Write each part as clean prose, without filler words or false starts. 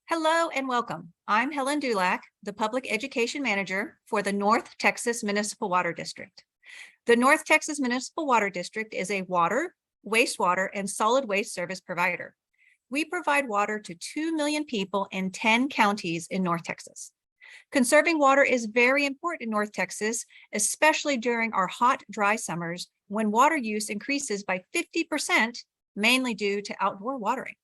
Hello and welcome. I'm Helen Dulac, the Public Education Manager for the North Texas Municipal Water District. The North Texas Municipal Water District is a water, wastewater, and solid waste service provider. We provide water to 2 million people in 10 counties in North Texas. Conserving water is very important in North Texas, especially during our hot, dry summers when water use increases by 50%, mainly due to outdoor watering.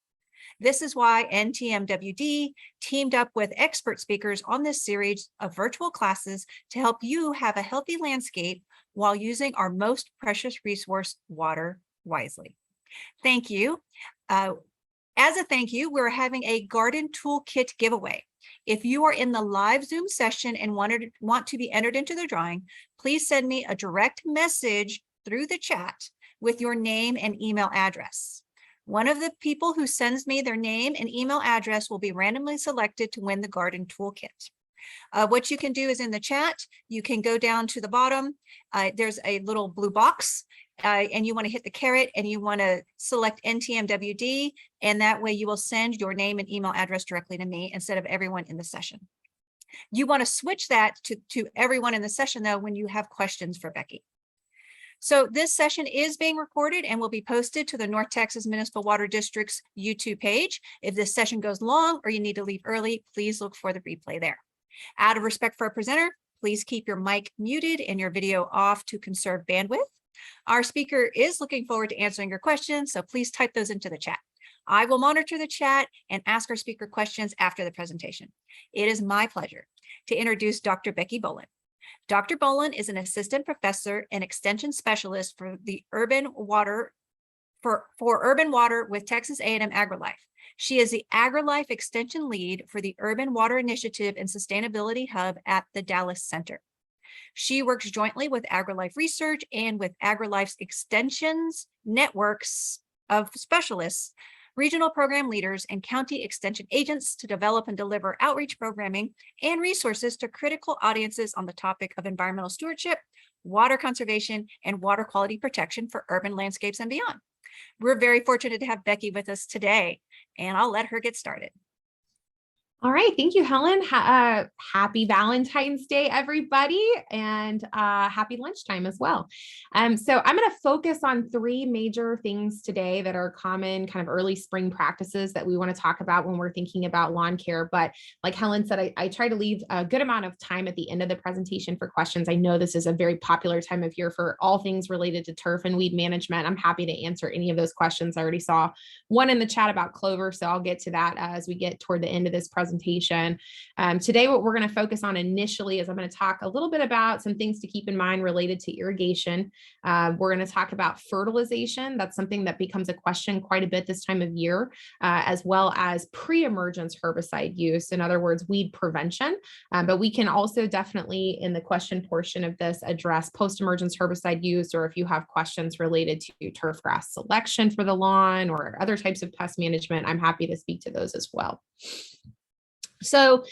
This is why NTMWD teamed up with expert speakers on this series of virtual classes to help you have a healthy landscape while using our most precious resource, water, wisely. Thank you. As a thank you, we're having a garden toolkit giveaway. If you are in the live Zoom session and want to be entered into the drawing, please send me a direct message through the chat with your name and email address. One of the people who sends me their name and email address will be randomly selected to win the garden toolkit. What you can do is in the chat, you can go down to the bottom. There's a little blue box and you want to hit the caret and you want to select NTMWD. And that way you will send your name and email address directly to me instead of everyone in the session. You want to switch that to everyone in the session though when you have questions for Becky. So this session is being recorded and will be posted to the North Texas Municipal Water District's YouTube page. If this session goes long or you need to leave early, please look for the replay there. Out of respect for our presenter, please keep your mic muted and your video off to conserve bandwidth. Our speaker is looking forward to answering your questions, so please type those into the chat. I will monitor the chat and ask our speaker questions after the presentation. It is my pleasure to introduce Dr. Becky Bowling. Dr. Bowling is an assistant professor and extension specialist for the urban water with Texas A&M AgriLife. She is the AgriLife extension lead for the Urban Water Initiative and Sustainability Hub at the Dallas Center. She works jointly with AgriLife Research and with AgriLife's extensions networks of specialists, regional program leaders, and county extension agents to develop and deliver outreach programming and resources to critical audiences on the topic of environmental stewardship, water conservation, and water quality protection for urban landscapes and beyond. We're very fortunate to have Becky with us today, and I'll let her get started. All right. Thank you, Helen. Happy Valentine's Day, everybody, and happy lunchtime as well. So I'm going to focus on three major things today that are common kind of early spring practices that we want to talk about when we're thinking about lawn care. But like Helen said, I try to leave a good amount of time at the end of the presentation for questions. I know this is a very popular time of year for all things related to turf and weed management. I'm happy to answer any of those questions. I already saw one in the chat about clover, so I'll get to that as we get toward the end of this presentation. Today, what we're going to focus on initially is I'm going to talk a little bit about some things to keep in mind related to irrigation. We're going to talk about fertilization. That's something that becomes a question quite a bit this time of year, as well as pre-emergence herbicide use, in other words, weed prevention. But we can also definitely, in the question portion of this, address post-emergence herbicide use, or if you have questions related to turf grass selection for the lawn or other types of pest management, I'm happy to speak to those as well. So,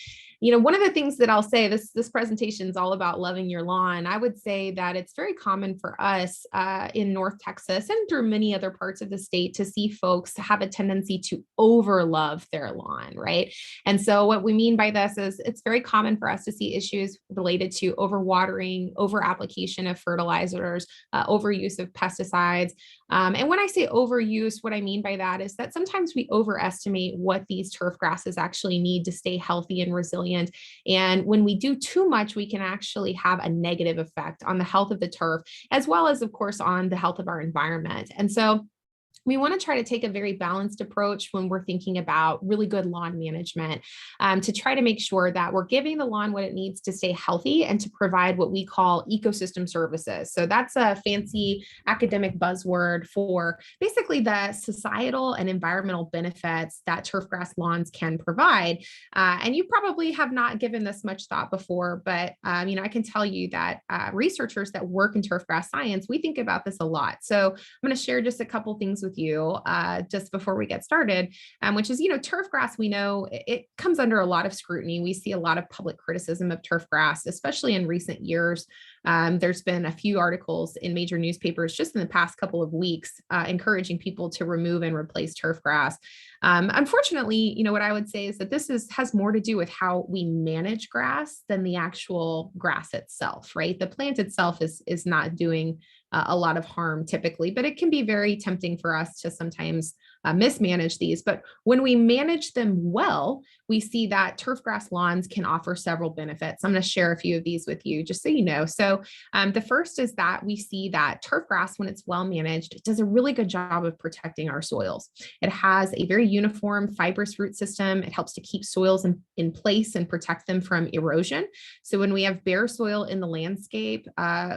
one of the things that I'll say, this presentation is all about loving your lawn. I would say that it's very common for us in North Texas and through many other parts of the state to see folks have a tendency to overlove their lawn, right? And so what we mean by this is it's very common for us to see issues related to overwatering, over application of fertilizers, overuse of pesticides. And when I say overuse, what I mean by that is that sometimes we overestimate what these turf grasses actually need to stay healthy and resilient. And when we do too much, we can actually have a negative effect on the health of the turf, as well as, of course, on the health of our environment. And so we want to try to take a very balanced approach when we're thinking about really good lawn management, to try to make sure that we're giving the lawn what it needs to stay healthy and to provide what we call ecosystem services. So that's a fancy academic buzzword for basically the societal and environmental benefits that turfgrass lawns can provide. And you probably have not given this much thought before, but I can tell you that researchers that work in turfgrass science, we think about this a lot. So I'm going to share just a couple things things with you just before we get started, which is, turf grass, we know it comes under a lot of scrutiny. We see a lot of public criticism of turf grass, especially in recent years. There's been a few articles in major newspapers just in the past couple of weeks encouraging people to remove and replace turf grass. Unfortunately, what I would say is that this has more to do with how we manage grass than the actual grass itself, right? The plant itself is not doing a lot of harm typically, but it can be very tempting for us to sometimes mismanage these. But when we manage them well, we see that turf grass lawns can offer several benefits. I'm going to share a few of these with you just so you know. So the first is that we see that turf grass, when it's well managed, it does a really good job of protecting our soils. It has a very uniform fibrous root system. It helps to keep soils in place and protect them from erosion. So when we have bare soil in the landscape,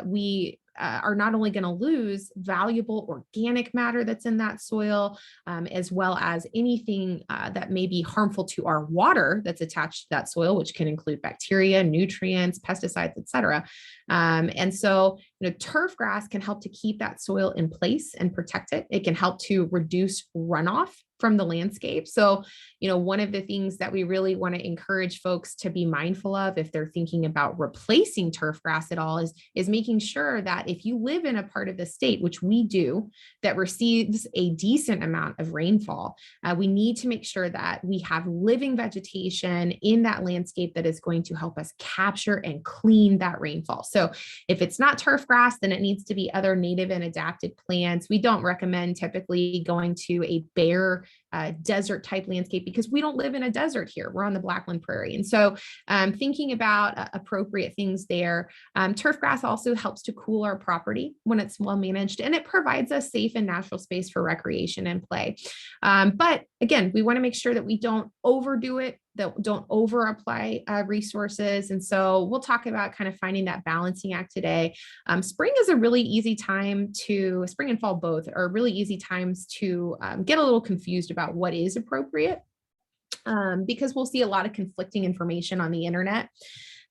we are not only going to lose valuable organic matter that's in that soil, as well as anything that may be harmful to our water that's attached to that soil, which can include bacteria, nutrients, pesticides, et cetera. And so, turf grass can help to keep that soil in place and protect it. It can help to reduce runoff from the landscape. So, one of the things that we really want to encourage folks to be mindful of if they're thinking about replacing turf grass at all is making sure that if you live in a part of the state, which we do, that receives a decent amount of rainfall, we need to make sure that we have living vegetation in that landscape that is going to help us capture and clean that rainfall. So if it's not turf grass, then it needs to be other native and adapted plants. We don't recommend typically going to a bare desert type landscape because we don't live in a desert here. We're on the Blackland Prairie. And so thinking about appropriate things there, turf grass also helps to cool our property when it's well managed, and it provides a safe and natural space for recreation and play. But again, we want to make sure that we don't overdo it, that don't over apply resources. And so we'll talk about kind of finding that balancing act today. Spring is a really easy time spring and fall both are really easy times to get a little confused about what is appropriate, because we'll see a lot of conflicting information on the internet.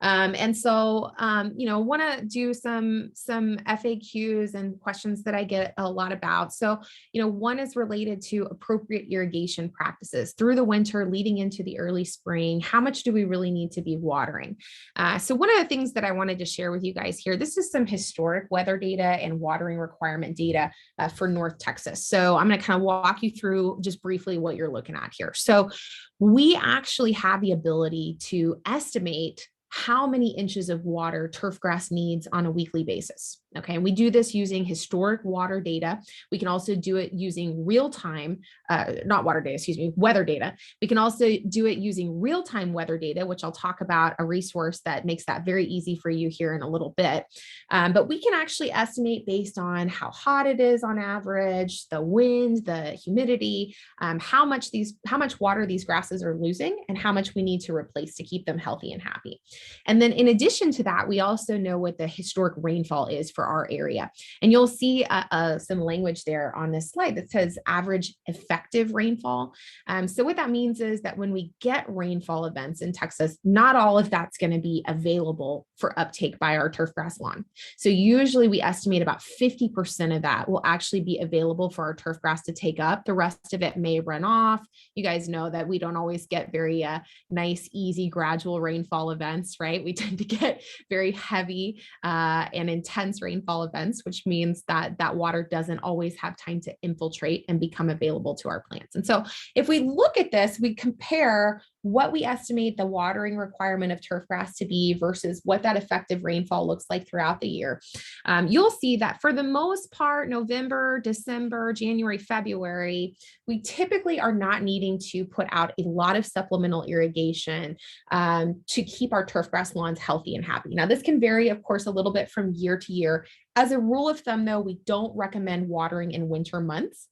And so, want to do some FAQs and questions that I get a lot about. So, one is related to appropriate irrigation practices through the winter leading into the early spring. How much do we really need to be watering? So one of the things that I wanted to share with you guys here, this is some historic weather data and watering requirement data for North Texas. So I'm going to kind of walk you through just briefly what you're looking at here. So we actually have the ability to estimate how many inches of water turf grass needs on a weekly basis. Okay, and we do this using historic water data. We can also do it using real-time, not water data, excuse me, weather data. We can also do it using real-time weather data, which I'll talk about a resource that makes that very easy for you here in a little bit. But we can actually estimate based on how hot it is on average, the wind, the humidity, how much water these grasses are losing, and how much we need to replace to keep them healthy and happy. And then in addition to that, we also know what the historic rainfall is for our area. And you'll see some language there on this slide that says average effective rainfall. So what that means is that when we get rainfall events in Texas, not all of that's going to be available for uptake by our turf grass lawn. So usually we estimate about 50% of that will actually be available for our turf grass to take up. The rest of it may run off. You guys know that we don't always get very nice, easy, gradual rainfall events, right? We tend to get very heavy and intense rainfall events, which means that that water doesn't always have time to infiltrate and become available to our plants. And so if we look at this, we compare what we estimate the watering requirement of turf grass to be versus what that effective rainfall looks like throughout the year. You'll see that for the most part, November, December, January, February, we typically are not needing to put out a lot of supplemental irrigation to keep our turf grass lawns healthy and happy. Now, this can vary, of course, a little bit from year to year. As a rule of thumb, though, we don't recommend watering in winter months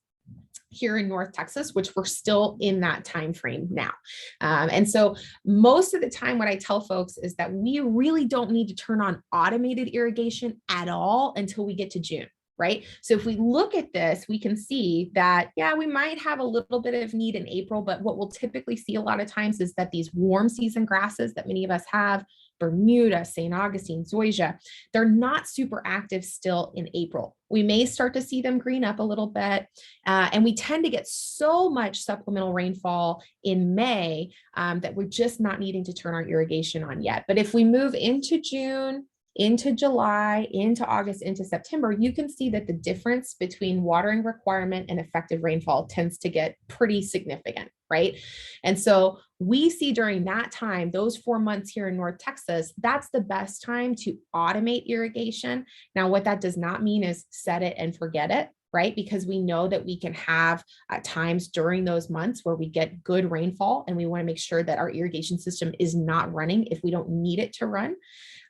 here in North Texas, which we're still in that time frame now. And so most of the time, what I tell folks is that we really don't need to turn on automated irrigation at all until we get to June. Right? So if we look at this, we can see that, yeah, we might have a little bit of need in April, but what we'll typically see a lot of times is that these warm season grasses that many of us have Bermuda, St. Augustine, Zoysia, they're not super active still in April. We may start to see them green up a little bit. And we tend to get so much supplemental rainfall in May that we're just not needing to turn our irrigation on yet. But if we move into June, into July, into August, into September, you can see that the difference between watering requirement and effective rainfall tends to get pretty significant, right? And so we see during that time, those 4 months here in North Texas, that's the best time to automate irrigation. Now, what that does not mean is set it and forget it, right? Because we know that we can have times during those months where we get good rainfall, and we want to make sure that our irrigation system is not running if we don't need it to run.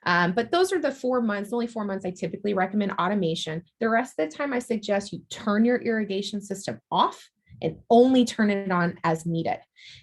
But those are the 4 months, only 4 months I typically recommend automation. The rest of the time, I suggest you turn your irrigation system off and only turn it on as needed.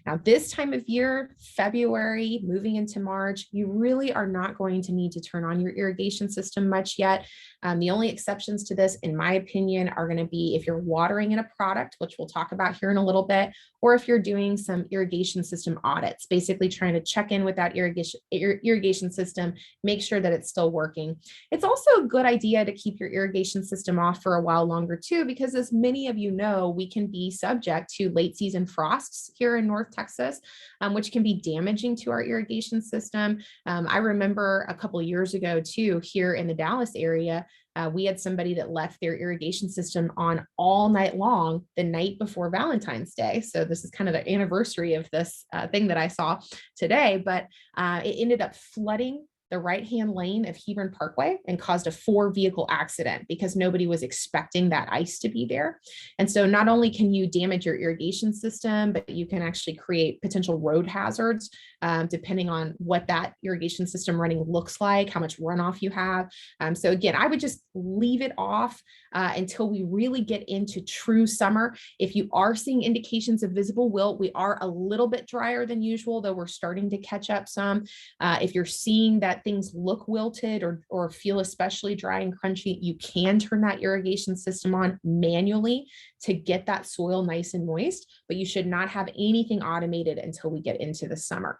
Now, this time of year, February, moving into March, you really are not going to need to turn on your irrigation system much yet. The only exceptions to this, in my opinion, are going to be if you're watering in a product, which we'll talk about here in a little bit, or if you're doing some irrigation system audits, basically trying to check in with that irrigation system, make sure that it's still working. It's also a good idea to keep your irrigation system off for a while longer too, because as many of you know, we can be subject to late season frosts here in North Texas, which can be damaging to our irrigation system. I remember a couple of years ago too, here in the Dallas area, we had somebody that left their irrigation system on all night long the night before Valentine's Day. So this is kind of the anniversary of this thing that I saw today, but it ended up flooding the right-hand lane of Hebron Parkway and caused a 4-vehicle accident because nobody was expecting that ice to be there. And so not only can you damage your irrigation system, but you can actually create potential road hazards depending on what that irrigation system running looks like, how much runoff you have. So again, I would just leave it off until we really get into true summer. If you are seeing indications of visible wilt, we are a little bit drier than usual, though we're starting to catch up some. If you're seeing that things look wilted or feel especially dry and crunchy, you can turn that irrigation system on manually to get that soil nice and moist, but you should not have anything automated until we get into the summer.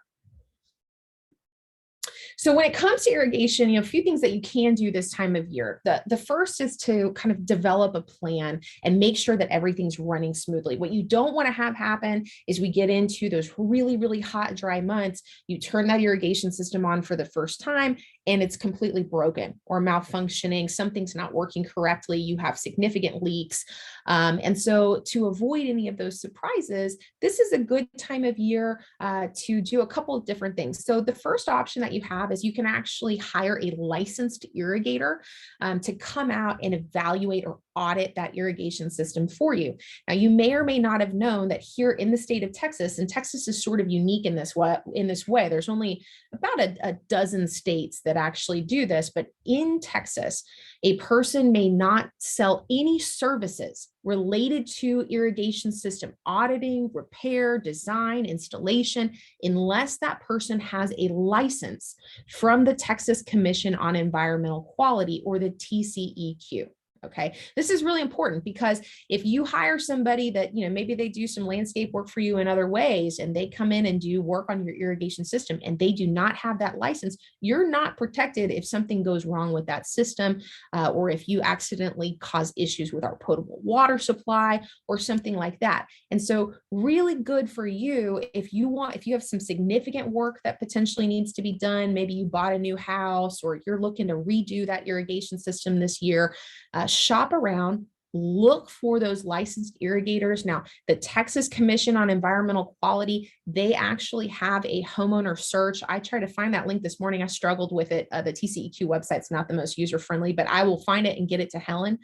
So when it comes to irrigation, a few things that you can do this time of year. The first is to kind of develop a plan and make sure that everything's running smoothly. What you don't want to have happen is we get into those really, really hot, dry months. You turn that irrigation system on for the first time and it's completely broken or malfunctioning. Something's not working correctly. You have significant leaks. And so to avoid any of those surprises, this is a good time of year to do a couple of different things. So the first option that you have is you can actually hire a licensed irrigator to come out and evaluate or audit that irrigation system for you. Now, you may or may not have known that here in the state of Texas, and Texas is sort of unique in this way, there's only about a dozen states that actually do this, but in Texas, a person may not sell any services related to irrigation system auditing, repair, design, installation, unless that person has a license from the Texas Commission on Environmental Quality, or the TCEQ. Okay, this is really important because if you hire somebody that, maybe they do some landscape work for you in other ways and they come in and do work on your irrigation system and they do not have that license, you're not protected if something goes wrong with that system or if you accidentally cause issues with our potable water supply or something like that. And so really good for you if you have some significant work that potentially needs to be done, maybe you bought a new house or you're looking to redo that irrigation system this year, shop around, look for those licensed irrigators. Now, the Texas Commission on Environmental Quality, they actually have a homeowner search. I tried to find that link this morning. I struggled with it. The TCEQ website's not the most user-friendly, but I will find it and get it to Helen.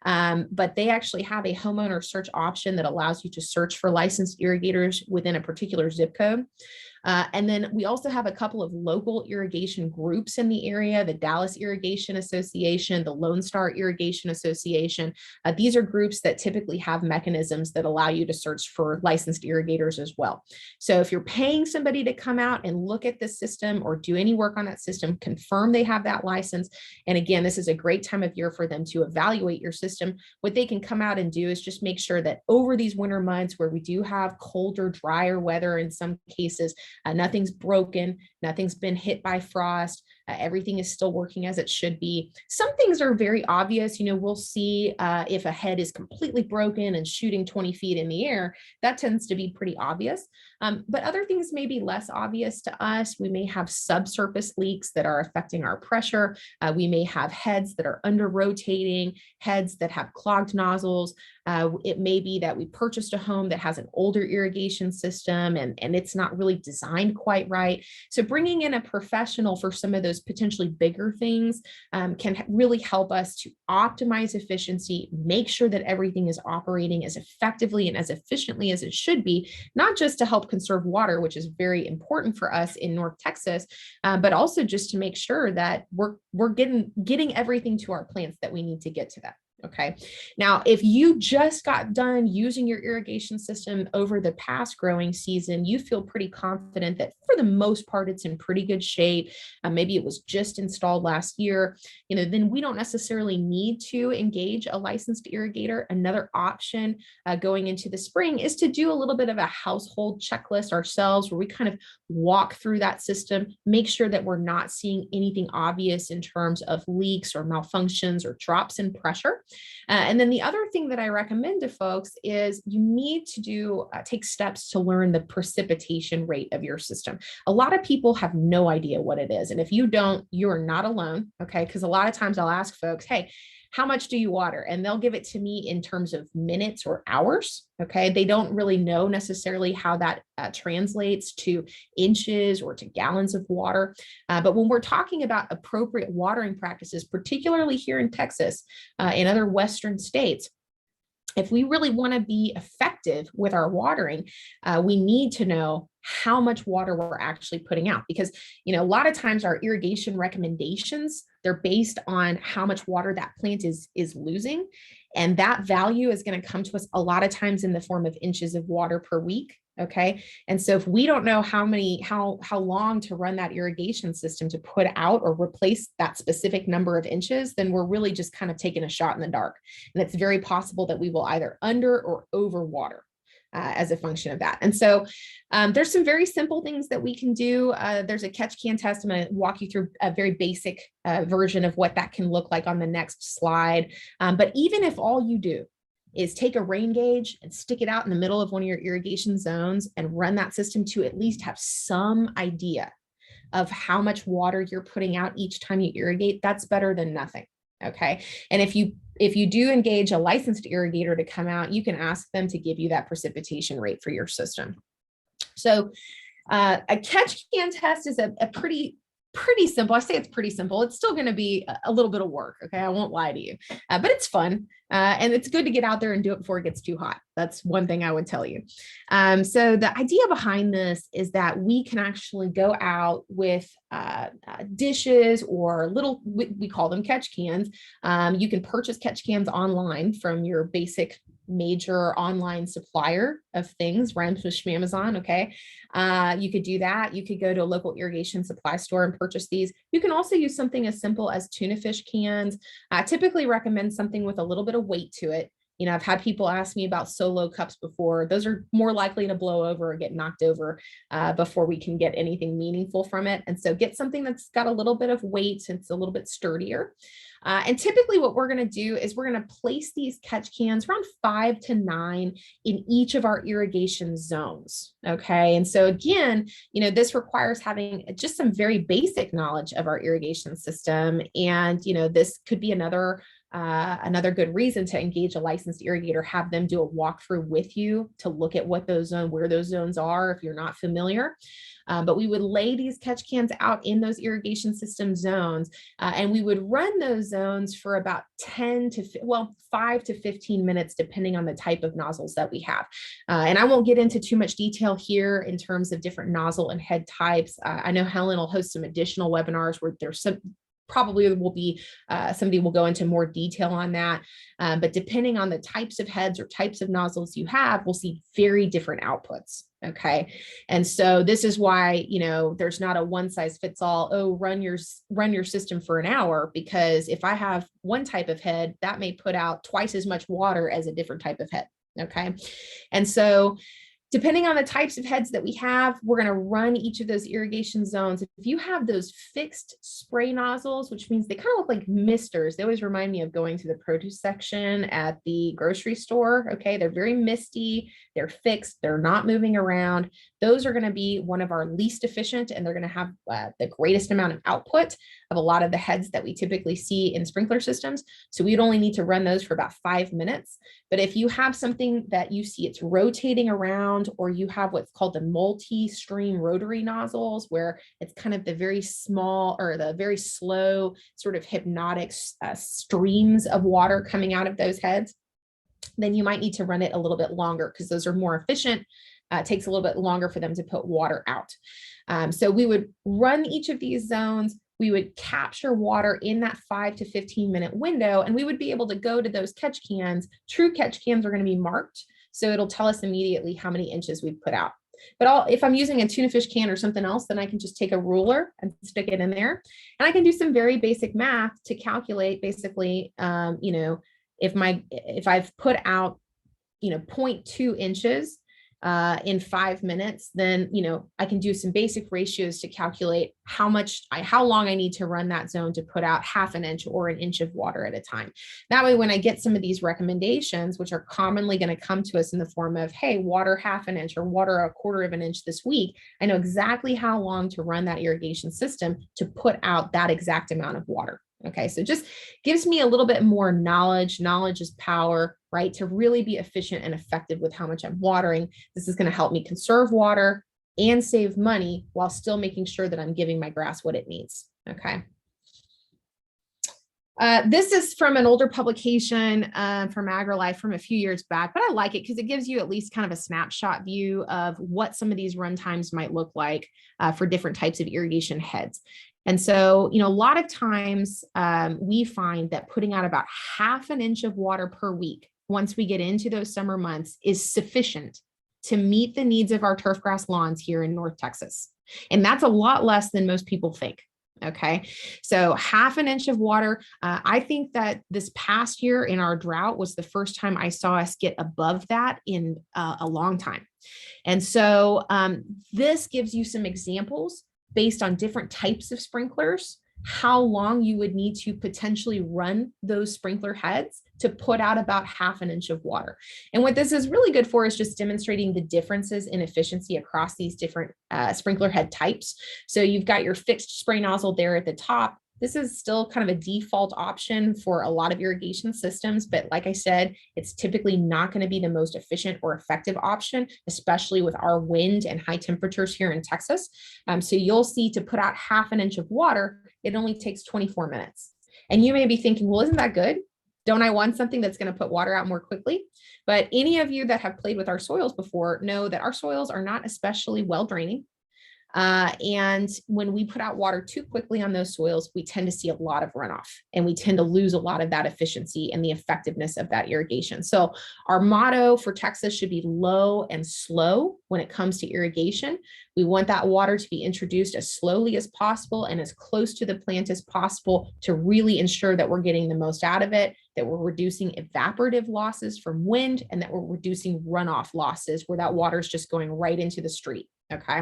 But they actually have a homeowner search option that allows you to search for licensed irrigators within a particular zip code. And then we also have a couple of local irrigation groups in the area, the Dallas Irrigation Association, the Lone Star Irrigation Association. These are groups that typically have mechanisms that allow you to search for licensed irrigators as well. So if you're paying somebody to come out and look at the system or do any work on that system, confirm they have that license. And again, this is a great time of year for them to evaluate your system. What they can come out and do is just make sure that over these winter months where we do have colder, drier weather in some cases, Nothing's broken, nothing's been hit by frost. Everything is still working as it should be. Some things are very obvious. We'll see if a head is completely broken and shooting 20 feet in the air. That tends to be pretty obvious. But other things may be less obvious to us. We may have subsurface leaks that are affecting our pressure. We may have heads that are under rotating, heads that have clogged nozzles. It may be that we purchased a home that has an older irrigation system and it's not really designed quite right. So bringing in a professional for some of those potentially bigger things can really help us to optimize efficiency, make sure that everything is operating as effectively and as efficiently as it should be, not just to help conserve water, which is very important for us in North Texas, but also just to make sure that we're getting everything to our plants that we need to get to them. Okay. Now, if you just got done using your irrigation system over the past growing season, you feel pretty confident that for the most part, it's in pretty good shape. Maybe it was just installed last year, then we don't necessarily need to engage a licensed irrigator. Another option going into the spring is to do a little bit of a household checklist ourselves, where we kind of walk through that system, make sure that we're not seeing anything obvious in terms of leaks or malfunctions or drops in pressure. And then the other thing that I recommend to folks is you need to take steps to learn the precipitation rate of your system. A lot of people have no idea what it is. And if you don't, you're not alone. Okay. Because a lot of times I'll ask folks, hey, how much do you water? And they'll give it to me in terms of minutes or hours. Okay. They don't really know necessarily how that translates to inches or to gallons of water. But when we're talking about appropriate watering practices, particularly here in Texas, in other Western states, if we really want to be effective with our watering, we need to know how much water we're actually putting out, because a lot of times our irrigation recommendations, they're based on how much water that plant is losing, and that value is going to come to us a lot of times in the form of inches of water per week. Okay. And so if we don't know how long to run that irrigation system to put out or replace that specific number of inches, then we're really just kind of taking a shot in the dark. And it's very possible that we will either under or over water as a function of that. And so there's some very simple things that we can do. There's a catch can test. I'm going to walk you through a very basic version of what that can look like on the next slide. But even if all you do is take a rain gauge and stick it out in the middle of one of your irrigation zones and run that system to at least have some idea of how much water you're putting out each time you irrigate, that's better than nothing. Okay. And if you do engage a licensed irrigator to come out, you can ask them to give you that precipitation rate for your system. So a catch can test is a pretty simple. I say it's pretty simple. It's still going to be a little bit of work. Okay. I won't lie to you, but it's fun. And it's good to get out there and do it before it gets too hot. That's one thing I would tell you. So the idea behind this is that we can actually go out with dishes or little, we call them catch cans. You can purchase catch cans online from your basic major online supplier of things, rhymes with Schmamazon. Okay. You could do that. You could go to a local irrigation supply store and purchase these. You can also use something as simple as tuna fish cans. I typically recommend something with a little bit of weight to it. I've had people ask me about solo cups before. Those are more likely to blow over or get knocked over before we can get anything meaningful from it. And so get something that's got a little bit of weight, so it's a little bit sturdier. And typically what we're going to do is we're going to place these catch cans around 5 to 9 in each of our irrigation zones. Okay. And so again, this requires having just some very basic knowledge of our irrigation system. And, this could be another good reason to engage a licensed irrigator, have them do a walkthrough with you to look at where those zones are if you're not familiar. But we would lay these catch cans out in those irrigation system zones, and we would run those zones for about 5 to 15 minutes, depending on the type of nozzles that we have. And I won't get into too much detail here in terms of different nozzle and head types. I know Helen will host some additional webinars where there's probably will be somebody will go into more detail on that. But depending on the types of heads or types of nozzles you have, we'll see very different outputs. Okay. And so this is why, there's not a one size fits all. Oh, run your system for an hour, because if I have one type of head, that may put out twice as much water as a different type of head. Okay. And so Depending on the types of heads that we have, we're going to run each of those irrigation zones. If you have those fixed spray nozzles, which means they kind of look like misters, they always remind me of going to the produce section at the grocery store. Okay, they're very misty, they're fixed, they're not moving around. Those are going to be one of our least efficient, and they're going to have the greatest amount of output of a lot of the heads that we typically see in sprinkler systems. So we'd only need to run those for about 5 minutes. But if you have something that you see it's rotating around, or you have what's called the multi-stream rotary nozzles, where it's kind of the very small or the very slow sort of hypnotic streams of water coming out of those heads, then you might need to run it a little bit longer because those are more efficient. It takes a little bit longer for them to put water out. So we would run each of these zones. We would capture water in that 5 to 15 minute window, and we would be able to go to those catch cans. True catch cans are going to be marked, so it'll tell us immediately how many inches we've put out. But if I'm using a tuna fish can or something else, then I can just take a ruler and stick it in there. And I can do some very basic math to calculate basically, if I've put out, 0.2 inches in 5 minutes, then, I can do some basic ratios to calculate how long I need to run that zone to put out half an inch or an inch of water at a time. That way, when I get some of these recommendations, which are commonly going to come to us in the form of, hey, water half an inch or water a quarter of an inch this week, I know exactly how long to run that irrigation system to put out that exact amount of water. Okay, so just gives me a little bit more knowledge. Knowledge is power, right? To really be efficient and effective with how much I'm watering. This is going to help me conserve water and save money while still making sure that I'm giving my grass what it needs. Okay. This is from an older publication from AgriLife from a few years back, but I like it because it gives you at least kind of a snapshot view of what some of these run times might look like for different types of irrigation heads. And so, a lot of times we find that putting out about half an inch of water per week once we get into those summer months is sufficient to meet the needs of our turfgrass lawns here in North Texas. And that's a lot less than most people think. Okay, so half an inch of water. I think that this past year in our drought was the first time I saw us get above that in a long time. And so this gives you some examples based on different types of sprinklers, how long you would need to potentially run those sprinkler heads to put out about half an inch of water. And what this is really good for is just demonstrating the differences in efficiency across these different sprinkler head types. So you've got your fixed spray nozzle there at the top. This is still kind of a default option for a lot of irrigation systems, but like I said, it's typically not going to be the most efficient or effective option, especially with our wind and high temperatures here in Texas. So you'll see to put out half an inch of water, it only takes 24 minutes. And you may be thinking, well, isn't that good? Don't I want something that's going to put water out more quickly? But any of you that have played with our soils before know that our soils are not especially well draining. And when we put out water too quickly on those soils, we tend to see a lot of runoff, and we tend to lose a lot of that efficiency and the effectiveness of that irrigation. So our motto for Texas should be low and slow when it comes to irrigation. We want that water to be introduced as slowly as possible and as close to the plant as possible to really ensure that we're getting the most out of it, that we're reducing evaporative losses from wind, and that we're reducing runoff losses where that water is just going right into the street. Okay,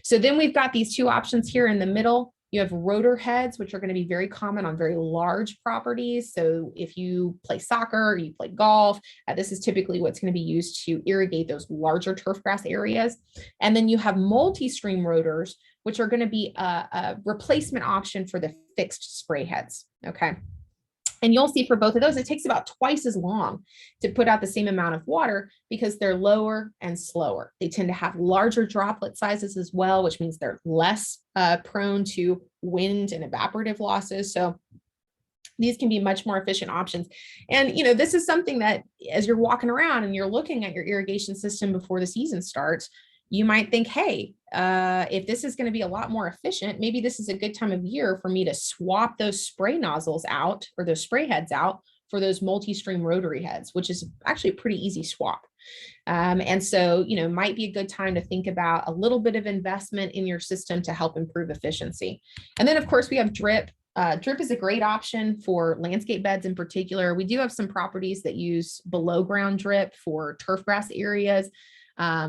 so then we've got these two options here in the middle. You have rotor heads, which are going to be very common on very large properties. So if you play soccer, or you play golf, this is typically what's going to be used to irrigate those larger turfgrass areas. And then you have multi-stream rotors, which are going to be a replacement option for the fixed spray heads. Okay. And you'll see for both of those, it takes about twice as long to put out the same amount of water because they're lower and slower. They tend to have larger droplet sizes as well, which means they're less prone to wind and evaporative losses. So these can be much more efficient options. And, this is something that as you're walking around and you're looking at your irrigation system before the season starts, you might think, hey, if this is going to be a lot more efficient, maybe this is a good time of year for me to swap those spray nozzles out or those spray heads out for those multi-stream rotary heads, which is actually a pretty easy swap. And so, might be a good time to think about a little bit of investment in your system to help improve efficiency. And then, of course, we have drip. Drip is a great option for landscape beds in particular. We do have some properties that use below ground drip for turfgrass areas.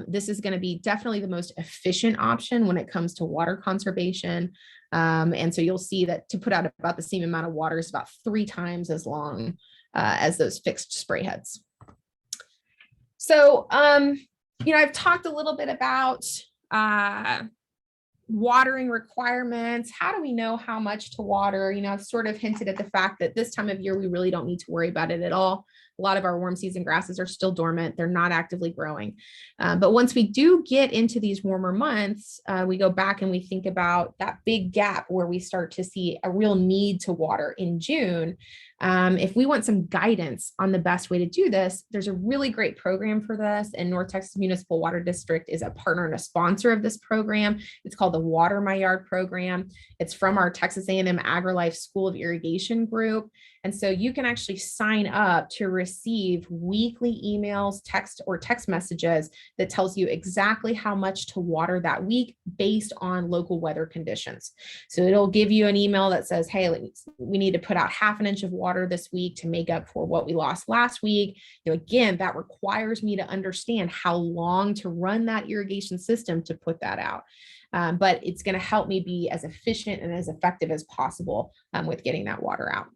This is going to be definitely the most efficient option when it comes to water conservation. And so you'll see that to put out about the same amount of water is about 3 times as long as those fixed spray heads. So, I've talked a little bit about watering requirements. How do we know how much to water? I've sort of hinted at the fact that this time of year, we really don't need to worry about it at all. A lot of our warm season grasses are still dormant. They're not actively growing. But once we do get into these warmer months, we go back and we think about that big gap where we start to see a real need to water in June. If we want some guidance on the best way to do this, there's a really great program for this, and North Texas Municipal Water District is a partner and a sponsor of this program. It's called the Water My Yard program. It's from our Texas A&M AgriLife School of Irrigation group. And so you can actually sign up to receive weekly emails, text messages that tells you exactly how much to water that week based on local weather conditions. So it'll give you an email that says, hey, we need to put out half an inch of water this week to make up for what we lost last week. Again, that requires me to understand how long to run that irrigation system to put that out. But it's going to help me be as efficient and as effective as possible with getting that water out.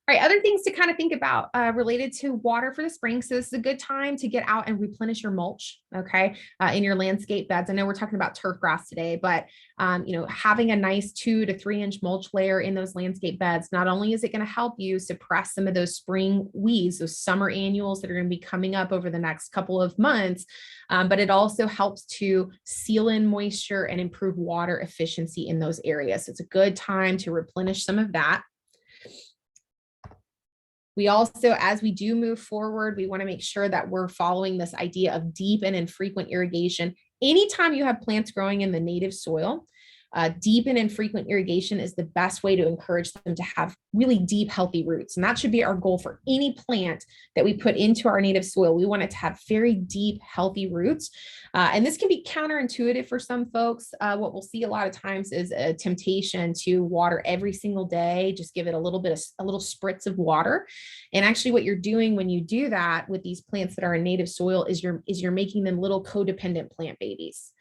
All right, other things to kind of think about related to water for the spring. So this is a good time to get out and replenish your mulch, okay, in your landscape beds. I know we're talking about turf grass today, but having a nice 2 to 3 inch mulch layer in those landscape beds, not only is it going to help you suppress some of those spring weeds, those summer annuals that are going to be coming up over the next couple of months, but it also helps to seal in moisture and improve water efficiency in those areas. So it's a good time to replenish some of that. We also, as we do move forward, we want to make sure that we're following this idea of deep and infrequent irrigation. Anytime you have plants growing in the native soil, deep and infrequent irrigation is the best way to encourage them to have really deep, healthy roots. And that should be our goal for any plant that we put into our native soil. We want it to have very deep, healthy roots. And this can be counterintuitive for some folks. What we'll see a lot of times is a temptation to water every single day, just give it a little spritz of water. And actually what you're doing when you do that with these plants that are in native soil is you're making them little codependent plant babies.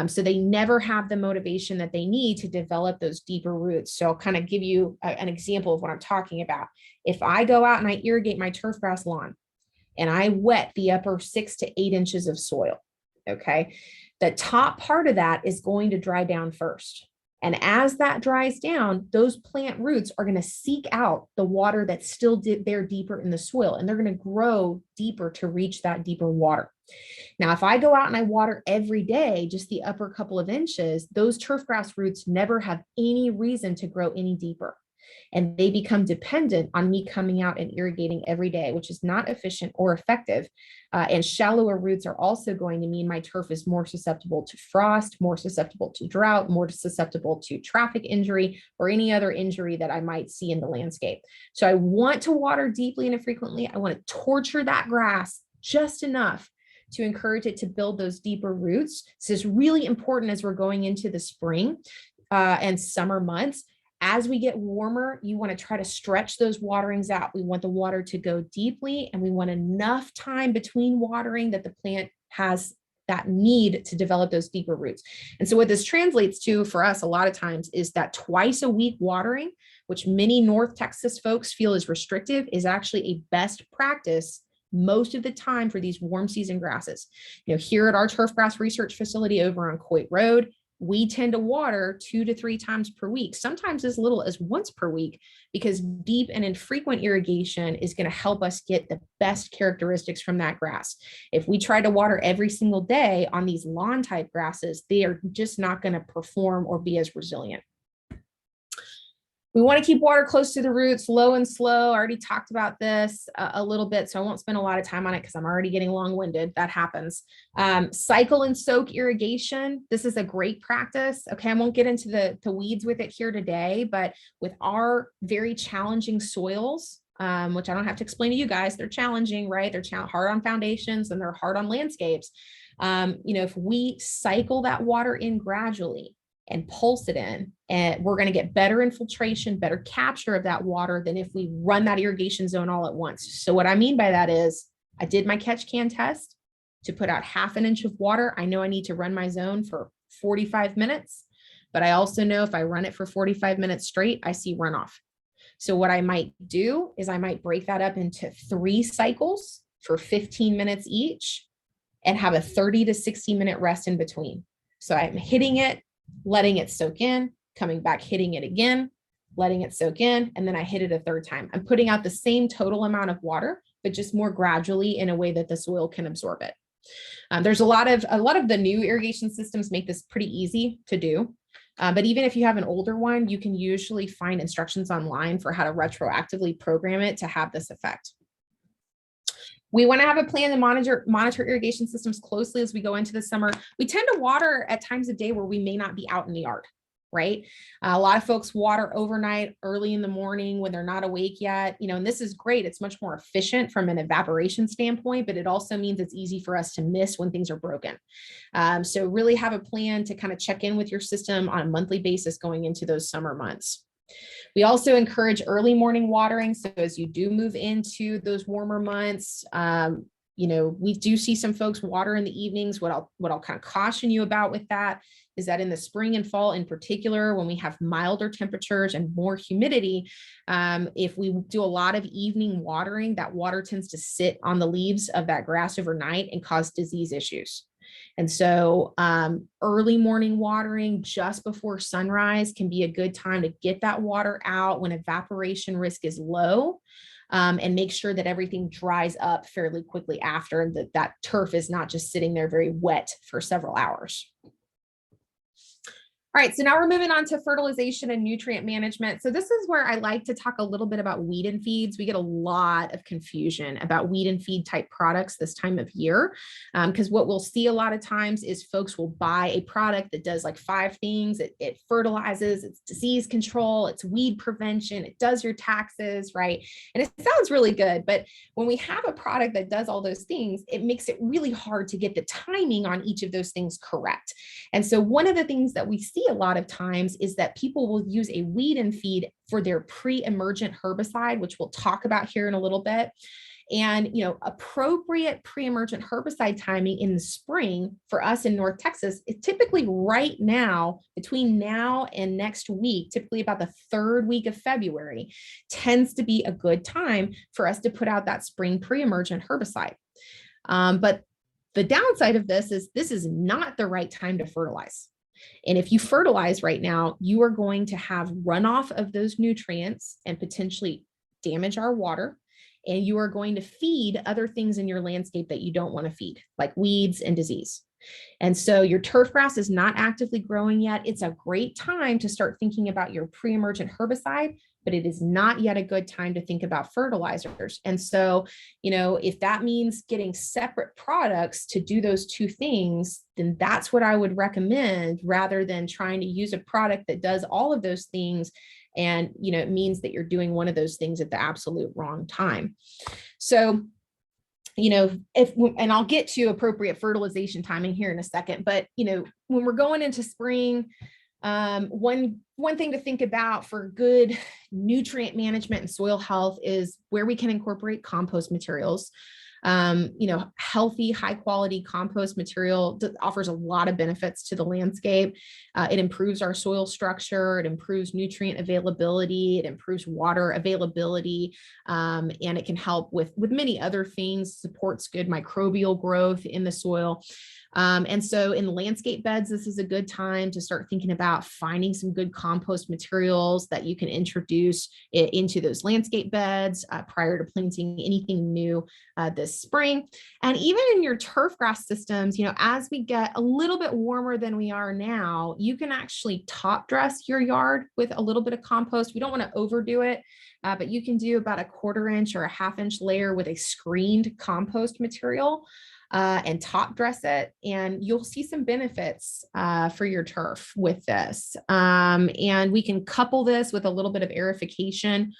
So they never have the motivation that they need to develop those deeper roots. So I'll kind of give you an example of what I'm talking about. If I go out and I irrigate my turf grass lawn and I wet the upper 6 to 8 inches of soil, okay, the top part of that is going to dry down first. And as that dries down, those plant roots are going to seek out the water that's still there deeper in the soil, and they're going to grow deeper to reach that deeper water. Now, if I go out and I water every day, just the upper couple of inches, those turf grass roots never have any reason to grow any deeper. And they become dependent on me coming out and irrigating every day, which is not efficient or effective. And shallower roots are also going to mean my turf is more susceptible to frost, more susceptible to drought, more susceptible to traffic injury or any other injury that I might see in the landscape. So I want to water deeply and infrequently. I want to torture that grass just enough to encourage it to build those deeper roots. This is really important as we're going into the spring and summer months. As we get warmer, you want to try to stretch those waterings out. We want the water to go deeply, and we want enough time between watering that the plant has that need to develop those deeper roots. And so what this translates to for us a lot of times is that twice a week watering, which many North Texas folks feel is restrictive, is actually a best practice most of the time for these warm season grasses. Here at our turf grass research facility over on Coit Road, we tend to water 2 to 3 times per week, sometimes as little as once per week, because deep and infrequent irrigation is going to help us get the best characteristics from that grass. If we try to water every single day on these lawn type grasses, they are just not going to perform or be as resilient. We want to keep water close to the roots, low and slow. I already talked about this a little bit, so I won't spend a lot of time on it because I'm already getting long-winded. That happens. Cycle and soak irrigation. This is a great practice. Okay, I won't get into the weeds with it here today, but with our very challenging soils, which I don't have to explain to you guys, they're challenging, right? They're hard on foundations and they're hard on landscapes. If we cycle that water in gradually and pulse it in, and we're going to get better infiltration, better capture of that water than if we run that irrigation zone all at once. So what I mean by that is I did my catch can test. to put out 1/2 inch of water, I know I need to run my zone for 45 minutes, but I also know if I run it for 45 minutes straight, I see runoff. So what I might do is I might break that up into 3 cycles for 15 minutes each and have a 30 to 60 minute rest in between. So I'm hitting it, letting it soak in, coming back, hitting it again, letting it soak in, and then I hit it a 3rd time. I'm putting out the same total amount of water, but just more gradually in a way that the soil can absorb it. There's a lot of the new irrigation systems make this pretty easy to do. But even if you have an older one, you can usually find instructions online for how to retroactively program it to have this effect. We want to have a plan to monitor irrigation systems closely as we go into the summer. We tend to water at times of day where we may not be out in the yard, right? A lot of folks water overnight, early in the morning when they're not awake yet, and this is great. It's much more efficient from an evaporation standpoint, but it also means it's easy for us to miss when things are broken. So really have a plan to kind of check in with your system on a monthly basis going into those summer months. We also encourage early morning watering. So as you do move into those warmer months, we do see some folks water in the evenings. What I'll kind of caution you about with that is that in the spring and fall in particular, when we have milder temperatures and more humidity, if we do a lot of evening watering, that water tends to sit on the leaves of that grass overnight and cause disease issues. And so early morning watering just before sunrise can be a good time to get that water out when evaporation risk is low, and make sure that everything dries up fairly quickly after, and that turf is not just sitting there very wet for several hours. All right, so now we're moving on to fertilization and nutrient management. So this is where I like to talk a little bit about weed and feeds. We get a lot of confusion about weed and feed type products this time of year, because what we'll see a lot of times is folks will buy a product that does like 5 things. It fertilizes, it's disease control, it's weed prevention, it does your taxes, right? And it sounds really good, but when we have a product that does all those things, it makes it really hard to get the timing on each of those things correct. And so one of the things that we see a lot of times is that people will use a weed and feed for their pre-emergent herbicide, which we'll talk about here in a little bit. And, appropriate pre-emergent herbicide timing in the spring for us in North Texas is typically right now, between now and next week, typically about the 3rd week of February, tends to be a good time for us to put out that spring pre-emergent herbicide. But the downside of this is not the right time to fertilize. And if you fertilize right now, you are going to have runoff of those nutrients and potentially damage our water. And you are going to feed other things in your landscape that you don't want to feed, like weeds and disease. And so your turf grass is not actively growing yet. It's a great time to start thinking about your pre-emergent herbicide, but it is not yet a good time to think about fertilizers. And so, if that means getting separate products to do those 2 things, then that's what I would recommend, rather than trying to use a product that does all of those things. And, it means that you're doing one of those things at the absolute wrong time. So, and I'll get to appropriate fertilization timing here in a second, but, when we're going into spring, one thing to think about for good nutrient management and soil health is where we can incorporate compost materials. Healthy, high quality compost material offers a lot of benefits to the landscape. It improves our soil structure, it improves nutrient availability, it improves water availability, and it can help with many other things, supports good microbial growth in the soil. And so in landscape beds, this is a good time to start thinking about finding some good compost materials that you can introduce into those landscape beds prior to planting anything new this spring. And even in your turf grass systems, as we get a little bit warmer than we are now, you can actually top dress your yard with a little bit of compost. We don't want to overdo it, but you can do about a 1/4 inch or a 1/2 inch layer with a screened compost material. And top dress it, and you'll see some benefits for your turf with this. And we can couple this with a little bit of aerification,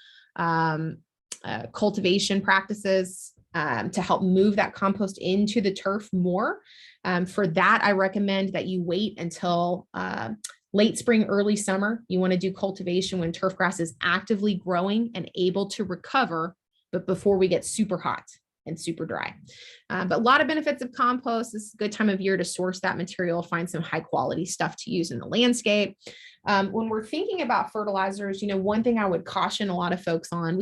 cultivation practices to help move that compost into the turf more. For that, I recommend that you wait until late spring, early summer. You want to do cultivation when turf grass is actively growing and able to recover, but before we get super hot. and super dry. But a lot of benefits of compost. This is a good time of year to source that material, find some high quality stuff to use in the landscape. When we're thinking about fertilizers, one thing I would caution a lot of folks on,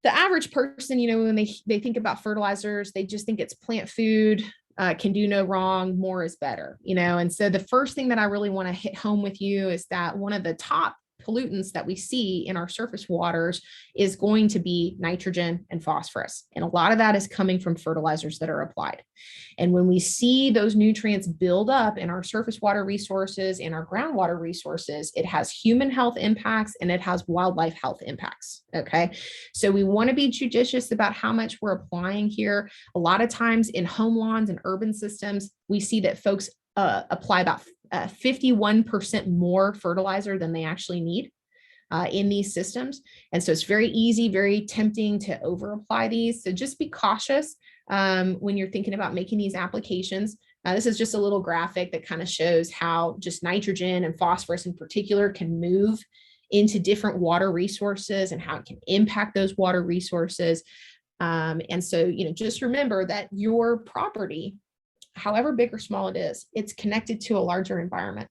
the average person, when they think about fertilizers, they just think it's plant food, can do no wrong, more is better, and so the first thing that I really want to hit home with you is that one of the top pollutants that we see in our surface waters is going to be nitrogen and phosphorus. And a lot of that is coming from fertilizers that are applied. And when we see those nutrients build up in our surface water resources and our groundwater resources, it has human health impacts and it has wildlife health impacts. Okay. So we want to be judicious about how much we're applying here. A lot of times in home lawns and urban systems, we see that folks apply about 51% more fertilizer than they actually need in these systems. And so it's very easy, very tempting to over apply these. So just be cautious when you're thinking about making these applications. This is just a little graphic that kind of shows how just nitrogen and phosphorus in particular can move into different water resources and how it can impact those water resources. And so, just remember that your property, however big or small it is, it's connected to a larger environment,